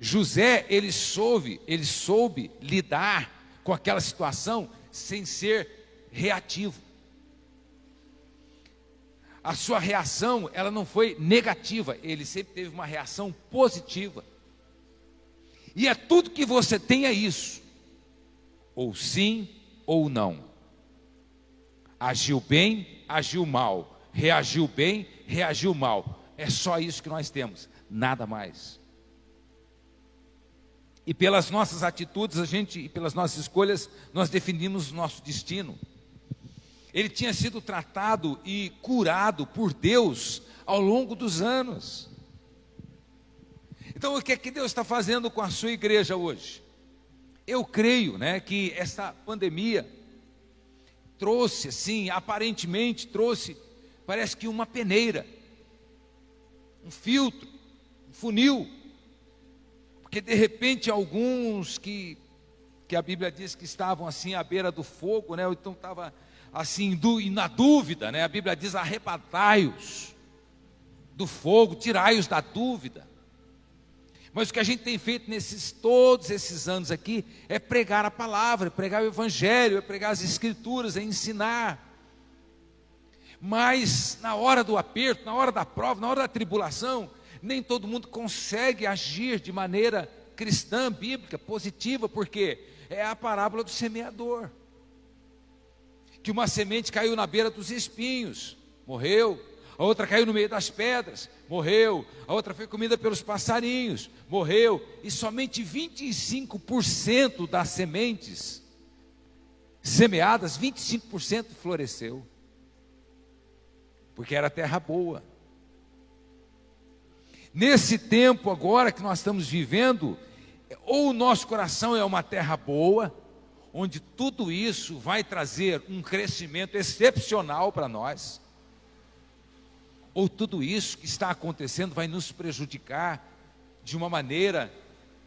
José, ele soube lidar com aquela situação sem ser reativo. A sua reação, ela não foi negativa, ele sempre teve uma reação positiva. E é tudo que você tem é isso, ou sim ou não. Agiu bem, agiu mal. Reagiu bem, reagiu mal. É só isso que nós temos, nada mais. E pelas nossas atitudes, e pelas nossas escolhas, nós definimos o nosso destino. Ele tinha sido tratado e curado por Deus ao longo dos anos. Então, o que é que Deus está fazendo com a sua igreja hoje? Eu creio, né, que essa pandemia trouxe, assim, aparentemente trouxe, parece que uma peneira, um filtro, um funil, porque de repente alguns que a Bíblia diz que estavam assim à beira do fogo, né, ou então estava assim na dúvida, né, a Bíblia diz: arrebatai-os do fogo, tirai-os da dúvida. Mas o que a gente tem feito todos esses anos aqui é pregar a palavra, é pregar o evangelho, é pregar as escrituras, é ensinar. Mas na hora do aperto, na hora da prova, na hora da tribulação, nem todo mundo consegue agir de maneira cristã, bíblica, positiva, porque é a parábola do semeador, que uma semente caiu na beira dos espinhos, morreu. A outra caiu no meio das pedras, morreu. A outra foi comida pelos passarinhos, morreu. E somente 25% das sementes semeadas, 25% floresceu, porque era terra boa. Nesse tempo agora que nós estamos vivendo, ou o nosso coração é uma terra boa, onde tudo isso vai trazer um crescimento excepcional para nós, ou tudo isso que está acontecendo vai nos prejudicar de uma maneira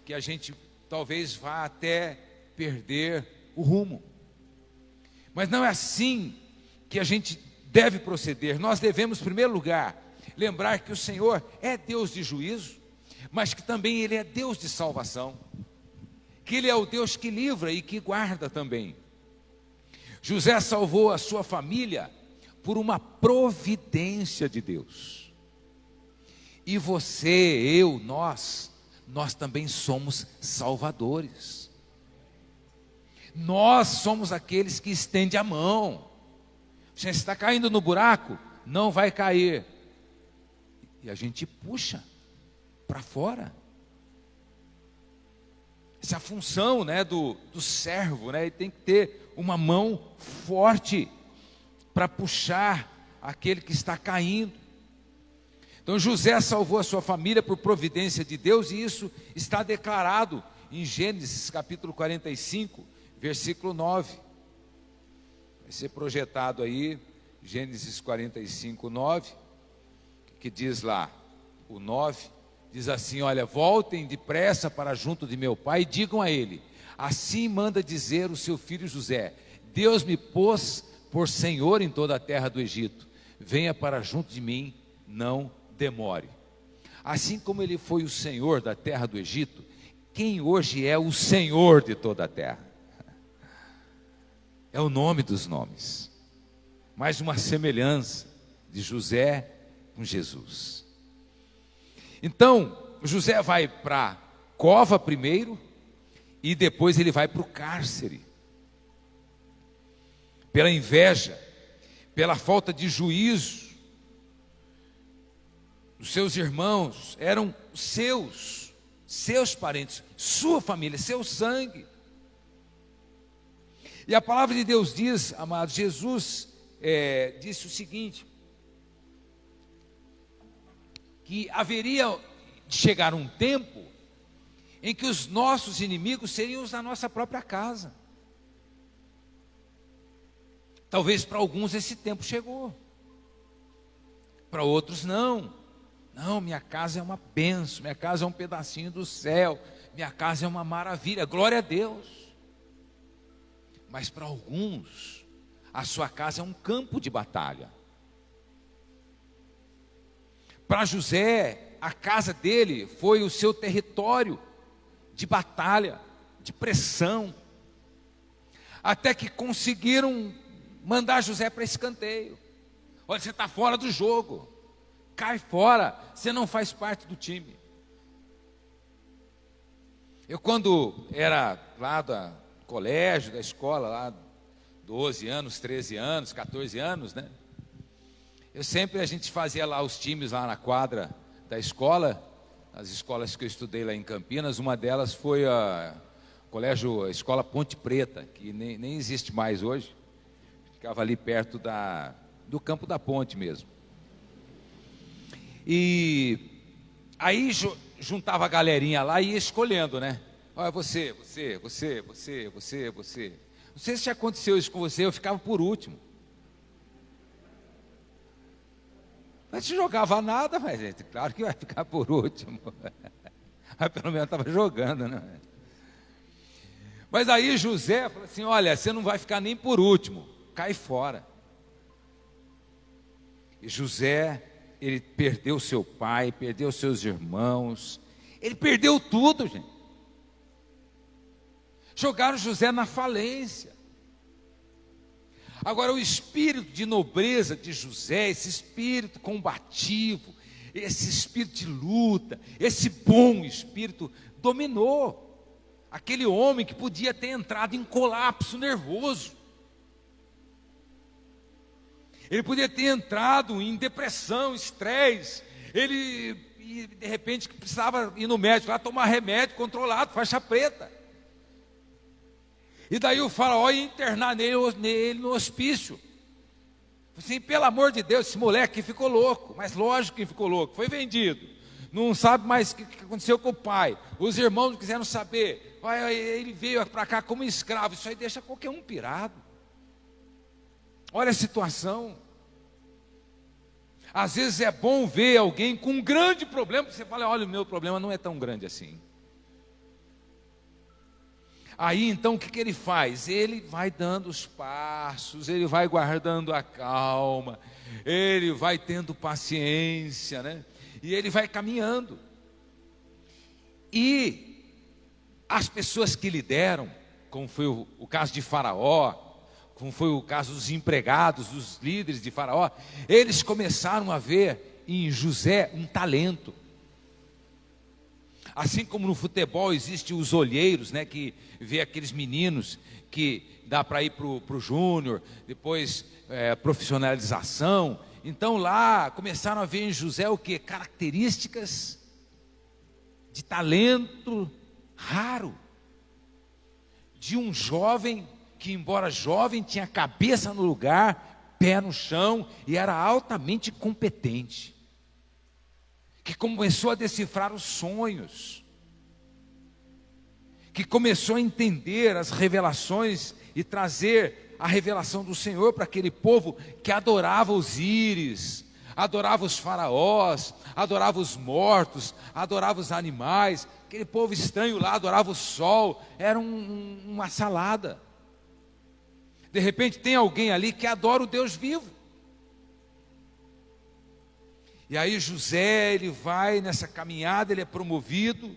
que a gente talvez vá até perder o rumo. Mas não é assim que a gente deve proceder. Nós devemos, em primeiro lugar, lembrar que o Senhor é Deus de juízo, mas que também Ele é Deus de salvação, que Ele é o Deus que livra e que guarda também. José salvou a sua família por uma providência de Deus. E você, eu, nós também somos salvadores. Nós somos aqueles que estendem a mão. Você está caindo no buraco? Não vai cair. E a gente puxa para fora. Essa função, né, do servo, né, ele tem que ter uma mão forte para puxar aquele que está caindo. Então José salvou a sua família por providência de Deus, e isso está declarado em Gênesis capítulo 45, versículo 9. Vai ser projetado aí, Gênesis 45, 9, que diz lá, o 9, diz assim: olha, voltem depressa para junto de meu pai e digam a ele, assim manda dizer o seu filho José, Deus me pôs por Senhor em toda a terra do Egito, venha para junto de mim, não demore. Assim como ele foi o Senhor da terra do Egito, quem hoje é o Senhor de toda a terra? É o nome dos nomes, mais uma semelhança de José com Jesus. Então, José vai para a cova primeiro, e depois ele vai para o cárcere, pela inveja, pela falta de juízo. Os seus irmãos eram seus parentes, sua família, seu sangue. E a palavra de Deus diz, amados, Jesus disse o seguinte, que haveria de chegar um tempo em que os nossos inimigos seriam os da nossa própria casa. Talvez para alguns esse tempo chegou, para outros não. Não, minha casa é uma bênção, minha casa é um pedacinho do céu, minha casa é uma maravilha, glória a Deus. Mas para alguns, a sua casa é um campo de batalha. Para José, a casa dele foi o seu território de batalha, de pressão, até que conseguiram mandar José para escanteio. Olha, você está fora do jogo, cai fora, você não faz parte do time. Eu, quando era lá do colégio, da escola, lá 12 anos, 13 anos, 14 anos, né? A gente fazia lá os times lá na quadra da escola, as escolas que eu estudei lá em Campinas, uma delas foi a Escola Ponte Preta, que nem existe mais hoje, ficava ali perto do campo da ponte mesmo. E aí juntava a galerinha lá e ia escolhendo, né? Olha, você. Não sei se já aconteceu isso com você, eu ficava por último. Não te jogava nada, mas gente, claro que vai ficar por último. Mas pelo menos estava jogando, né? Mas aí José falou assim: olha, você não vai ficar nem por último, cai fora. E José, ele perdeu seu pai, perdeu seus irmãos, ele perdeu tudo, gente. Jogaram José na falência. Agora, o espírito de nobreza de José, esse espírito combativo, esse espírito de luta, esse bom espírito, dominou aquele homem que podia ter entrado em colapso nervoso. Ele podia ter entrado em depressão, estresse. Ele, de repente, precisava ir no médico lá tomar remédio controlado, faixa preta. E daí o faraó ia internar nele no hospício. Assim, pelo amor de Deus, esse moleque ficou louco. Mas lógico que ficou louco, foi vendido. Não sabe mais o que aconteceu com o pai. Os irmãos não quiseram saber. Ele veio para cá como escravo. Isso aí deixa qualquer um pirado. Olha a situação. Às vezes é bom ver alguém com um grande problema, você fala: olha, o meu problema não é tão grande assim. Aí então o que ele faz? Ele vai dando os passos, ele vai guardando a calma, ele vai tendo paciência, né? E ele vai caminhando. E as pessoas que lideram, como foi o caso de Faraó, como foi o caso dos empregados, dos líderes de Faraó, eles começaram a ver em José um talento. Assim como no futebol existem os olheiros, né, que vê aqueles meninos que dá para ir para o júnior, depois profissionalização. Então lá começaram a ver em José o que? Características de talento raro, de um jovem que, embora jovem, tinha cabeça no lugar, pé no chão e era altamente competente, que começou a decifrar os sonhos, que começou a entender as revelações e trazer a revelação do Senhor para aquele povo que adorava os íris, adorava os faraós, adorava os mortos, adorava os animais. Aquele povo estranho lá adorava o sol, era uma salada. De repente tem alguém ali que adora o Deus vivo. E aí José, ele vai nessa caminhada, ele é promovido,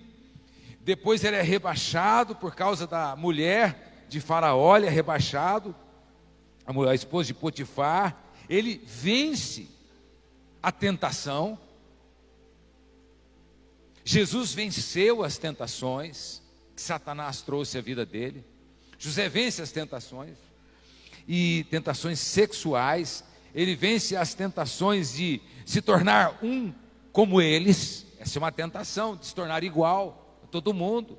depois ele é rebaixado por causa da mulher de Faraó, ele é rebaixado, a esposa de Potifar. Ele vence a tentação. Jesus venceu as tentações que Satanás trouxe à vida dele. José vence as tentações, e tentações sexuais. Ele vence as tentações de se tornar um como eles. Essa é uma tentação, de se tornar igual a todo mundo.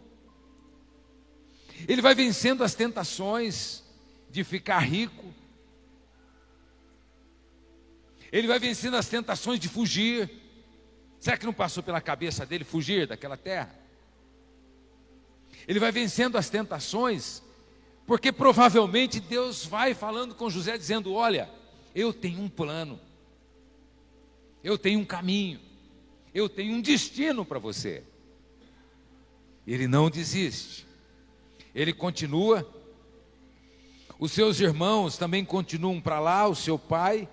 Ele vai vencendo as tentações de ficar rico. Ele vai vencendo as tentações de fugir. Será que não passou pela cabeça dele fugir daquela terra? Ele vai vencendo as tentações, porque provavelmente Deus vai falando com José, dizendo: olha, eu tenho um plano, eu tenho um caminho, eu tenho um destino para você. Ele não desiste, ele continua. Os seus irmãos também continuam para lá, o seu pai,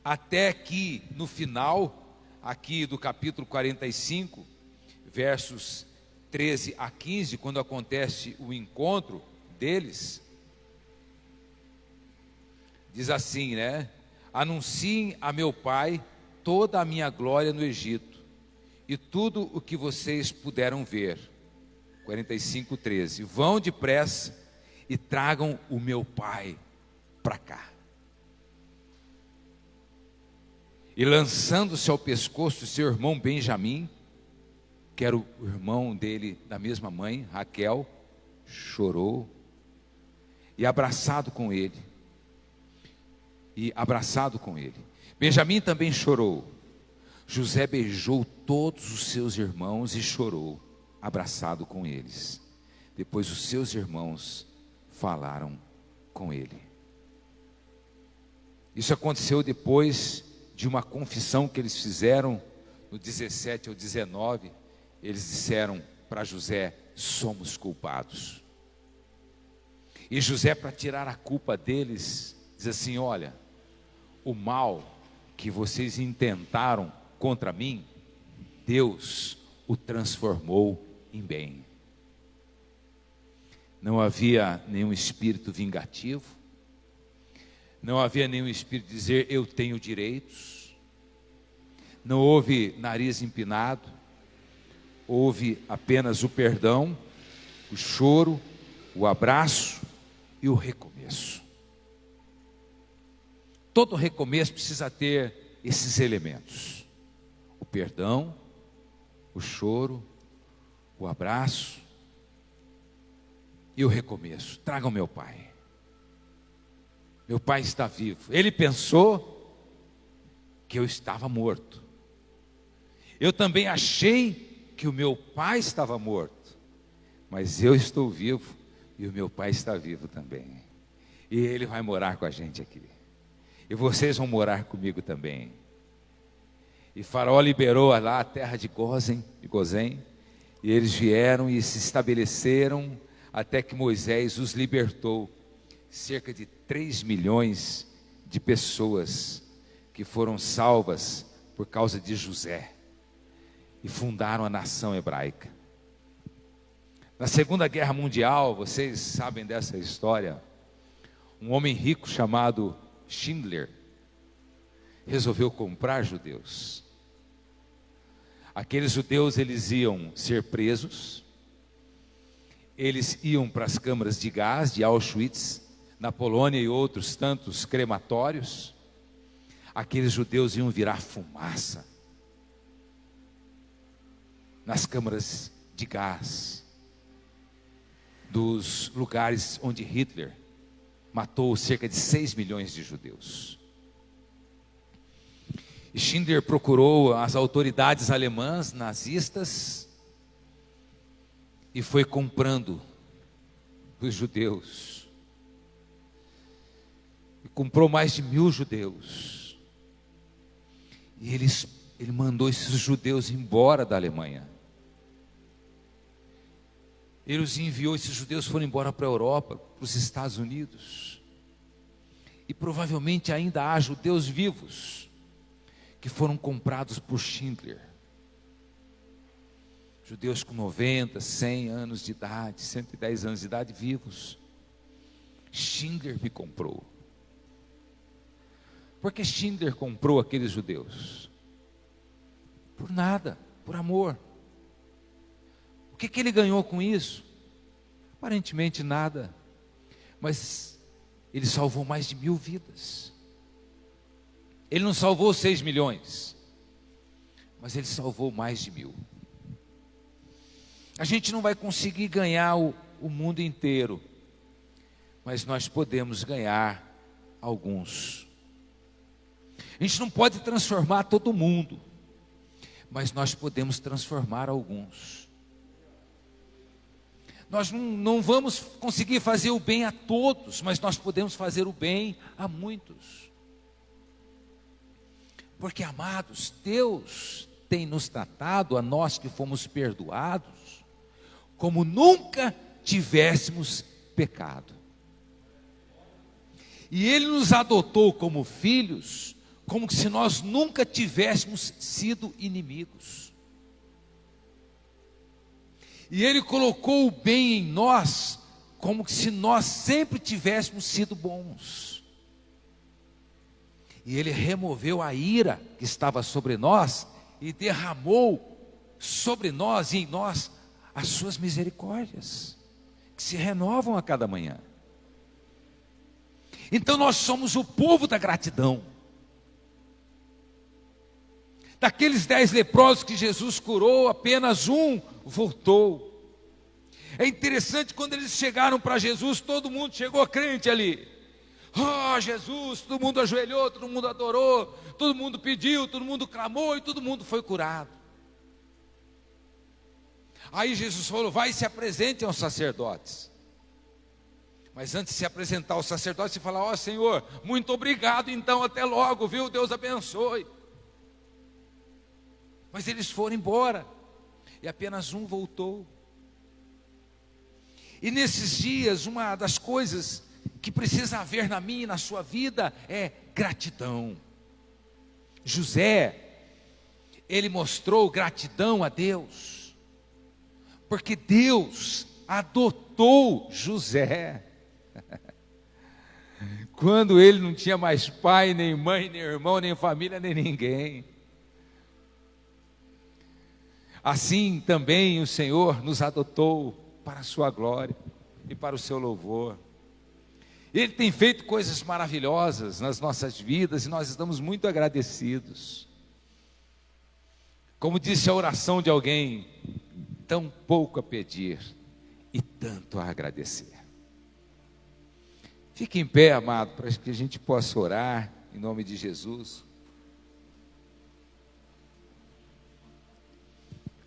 até que no final, aqui do capítulo 45, versos 13 a 15, quando acontece o encontro deles, diz assim, né? Anunciem a meu pai toda a minha glória no Egito, e tudo o que vocês puderam ver. 45:13. Vão depressa e tragam o meu pai para cá. E lançando-se ao pescoço de seu irmão Benjamim, que era o irmão dele da mesma mãe, Raquel, chorou, e abraçado com ele, Benjamim também chorou. José beijou todos os seus irmãos e chorou, abraçado com eles. Depois os seus irmãos falaram com ele. Isso aconteceu depois de uma confissão que eles fizeram no 17 ao 19. Eles disseram para José: somos culpados. E José, para tirar a culpa deles, diz assim: olha, o mal que vocês intentaram contra mim, Deus o transformou em bem. Não havia nenhum espírito vingativo, não havia nenhum espírito de dizer eu tenho direitos, não houve nariz empinado, houve apenas o perdão, o choro, o abraço e o recomeço. Todo recomeço precisa ter esses elementos: o perdão, o choro, o abraço e o recomeço. Tragam meu pai. Meu pai está vivo. Ele pensou que eu estava morto. Eu também achei que o meu pai estava morto. Mas eu estou vivo e o meu pai está vivo também. E ele vai morar com a gente aqui. E vocês vão morar comigo também. E Faraó liberou lá a terra de Gozem, e eles vieram e se estabeleceram até que Moisés os libertou. Cerca de 3 milhões de pessoas que foram salvas por causa de José e fundaram a nação hebraica. Na Segunda Guerra Mundial, vocês sabem dessa história, um homem rico chamado Schindler resolveu comprar judeus. Aqueles judeus, eles iam ser presos, eles iam para as câmaras de gás de Auschwitz, na Polônia e outros tantos crematórios. Aqueles judeus iam virar fumaça nas câmaras de gás dos lugares onde Hitler matou cerca de 6 milhões de judeus. E Schindler procurou as autoridades alemãs, nazistas, e foi comprando os judeus. E comprou mais de 1.000 judeus. E ele mandou esses judeus embora da Alemanha. Ele os enviou, esses judeus foram embora para a Europa, para os Estados Unidos. E provavelmente ainda há judeus vivos que foram comprados por Schindler. Judeus com 90, 100 anos de idade, 110 anos de idade vivos. Schindler me comprou. Por que Schindler comprou aqueles judeus? Por nada, por amor. O que ele ganhou com isso? Aparentemente nada. Mas ele salvou mais de 1.000 vidas. Ele não salvou 6 milhões, mas ele salvou mais de 1.000. A gente não vai conseguir ganhar o mundo inteiro, mas nós podemos ganhar alguns. A gente não pode transformar todo mundo, mas nós podemos transformar alguns. Nós não vamos conseguir fazer o bem a todos, mas nós podemos fazer o bem a muitos. Porque, amados, Deus tem nos tratado, a nós que fomos perdoados, como nunca tivéssemos pecado. E Ele nos adotou como filhos, como se nós nunca tivéssemos sido inimigos. E Ele colocou o bem em nós, como se nós sempre tivéssemos sido bons. E Ele removeu a ira que estava sobre nós e derramou sobre nós e em nós as suas misericórdias, que se renovam a cada manhã. Então nós somos o povo da gratidão. Daqueles 10 leprosos que Jesus curou, apenas um voltou. É interessante, quando eles chegaram para Jesus, todo mundo chegou crente ali. Oh, Jesus, todo mundo ajoelhou, todo mundo adorou, todo mundo pediu, todo mundo clamou e todo mundo foi curado. Aí Jesus falou: vai e se apresente aos sacerdotes. Mas antes de se apresentar aos sacerdotes, você fala: ó Senhor, muito obrigado, então até logo, viu? Deus abençoe. Mas eles foram embora, e apenas um voltou. E nesses dias, uma das coisas que precisa haver na minha e na sua vida é gratidão. José, ele mostrou gratidão a Deus, porque Deus adotou José. Quando ele não tinha mais pai, nem mãe, nem irmão, nem família, nem ninguém. Assim também o Senhor nos adotou para a sua glória e para o seu louvor. Ele tem feito coisas maravilhosas nas nossas vidas e nós estamos muito agradecidos. Como disse a oração de alguém: tão pouco a pedir e tanto a agradecer. Fique em pé, amado, para que a gente possa orar em nome de Jesus.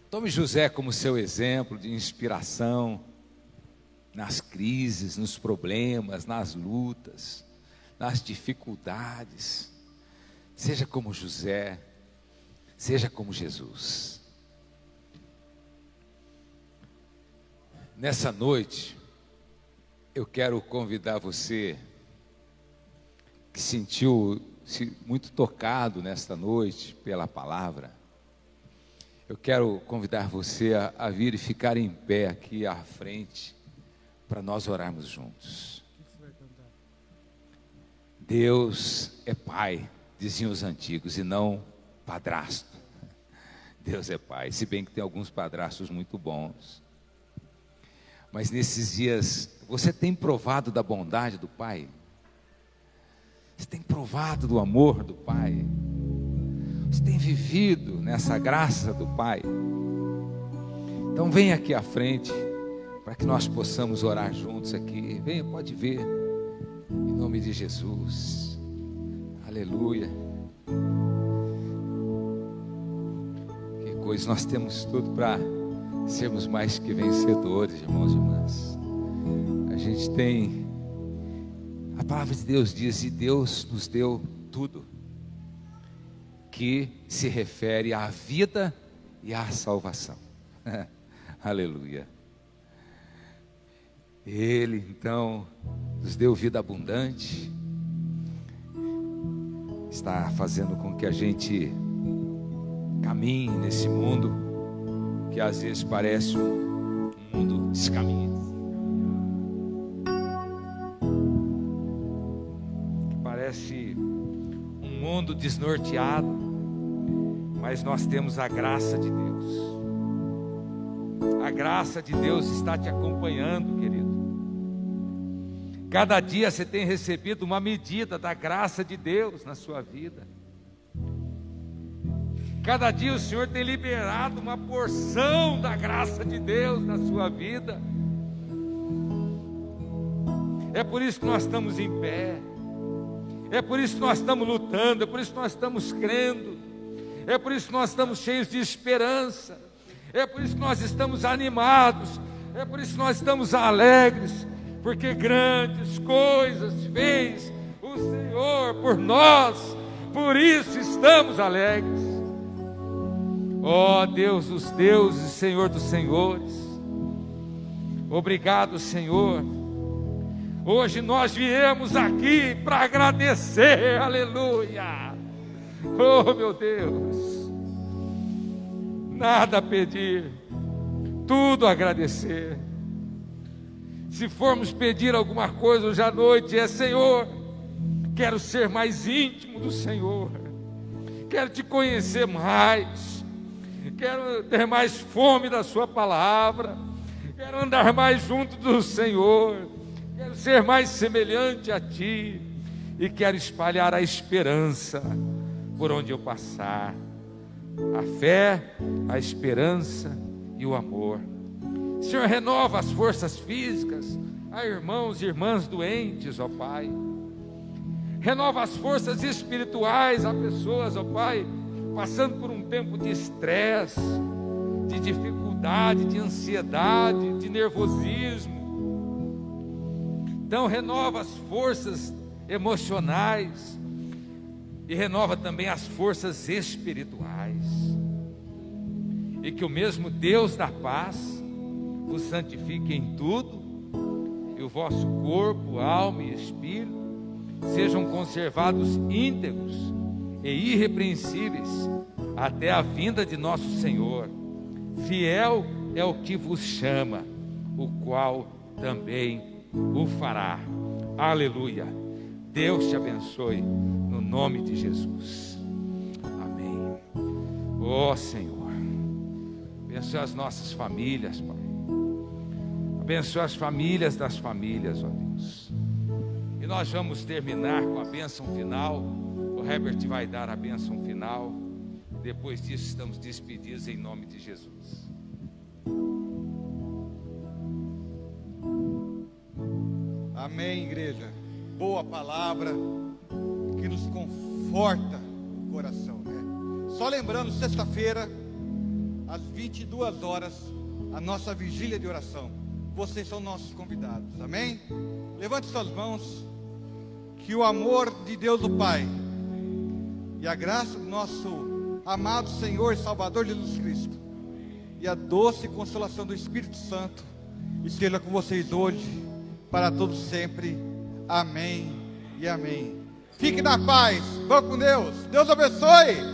Tome José como seu exemplo de inspiração nas crises, nos problemas, nas lutas, nas dificuldades. Seja como José, seja como Jesus. Nessa noite, eu quero convidar você que sentiu-se muito tocado nesta noite pela palavra. Eu quero convidar você a vir e ficar em pé aqui à frente, para nós orarmos juntos. Deus é Pai, diziam os antigos, e não padrasto. Deus é Pai, se bem que tem alguns padrastos muito bons. Mas nesses dias, você tem provado da bondade do Pai? Você tem provado do amor do Pai? Você tem vivido nessa graça do Pai? Então vem aqui à frente, para que nós possamos orar juntos aqui. Venha, pode vir, em nome de Jesus. Aleluia. Que coisa, nós temos tudo para sermos mais que vencedores, irmãos e irmãs. A gente tem, a palavra de Deus diz, e Deus nos deu tudo que se refere à vida e à salvação. Aleluia. Ele então nos deu vida abundante, está fazendo com que a gente caminhe nesse mundo que às vezes parece um mundo descaminhado, que parece um mundo desnorteado, mas nós temos a graça de Deus. A graça de Deus está te acompanhando, querido. Cada dia você tem recebido uma medida da graça de Deus na sua vida. Cada dia o Senhor tem liberado uma porção da graça de Deus na sua vida. É por isso que nós estamos em pé. É por isso que nós estamos lutando. É por isso que nós estamos crendo. É por isso que nós estamos cheios de esperança. É por isso que nós estamos animados. É por isso que nós estamos alegres. Porque grandes coisas fez o Senhor por nós. Por isso estamos alegres. Ó Deus dos deuses, Senhor dos senhores, obrigado, Senhor. Hoje nós viemos aqui para agradecer, aleluia. Oh meu Deus, nada a pedir, tudo a agradecer. Se formos pedir alguma coisa hoje à noite, é: Senhor, quero ser mais íntimo do Senhor, quero te conhecer mais, quero ter mais fome da sua palavra, quero andar mais junto do Senhor, quero ser mais semelhante a ti, e quero espalhar a esperança por onde eu passar, a fé, a esperança e o amor. Senhor, renova as forças físicas a irmãos e irmãs doentes, ó Pai. Renova as forças espirituais a pessoas, ó Pai, passando por um tempo de estresse, de dificuldade, de ansiedade, de nervosismo. Então renova as forças emocionais e renova também as forças espirituais. E que o mesmo Deus da paz vos santifique em tudo, e o vosso corpo, alma e espírito sejam conservados íntegros e irrepreensíveis até a vinda de nosso Senhor. Fiel é o que vos chama, o qual também o fará. Aleluia. Deus te abençoe no nome de Jesus. Amém. Ó Senhor, abençoe as nossas famílias, Pai. Abençoe as famílias das famílias, ó Deus. E nós vamos terminar com a bênção final. O Herbert vai dar a bênção final. Depois disso estamos despedidos em nome de Jesus. Amém, igreja. Boa palavra que nos conforta o coração, né? Só lembrando, sexta-feira, às 22 horas, a nossa vigília de oração. Vocês são nossos convidados, amém? Levante suas mãos, que o amor de Deus o Pai e a graça do nosso amado Senhor e Salvador Jesus Cristo e a doce consolação do Espírito Santo esteja com vocês hoje, para todos sempre. Amém e amém. Fique na paz. Vão com Deus. Deus abençoe.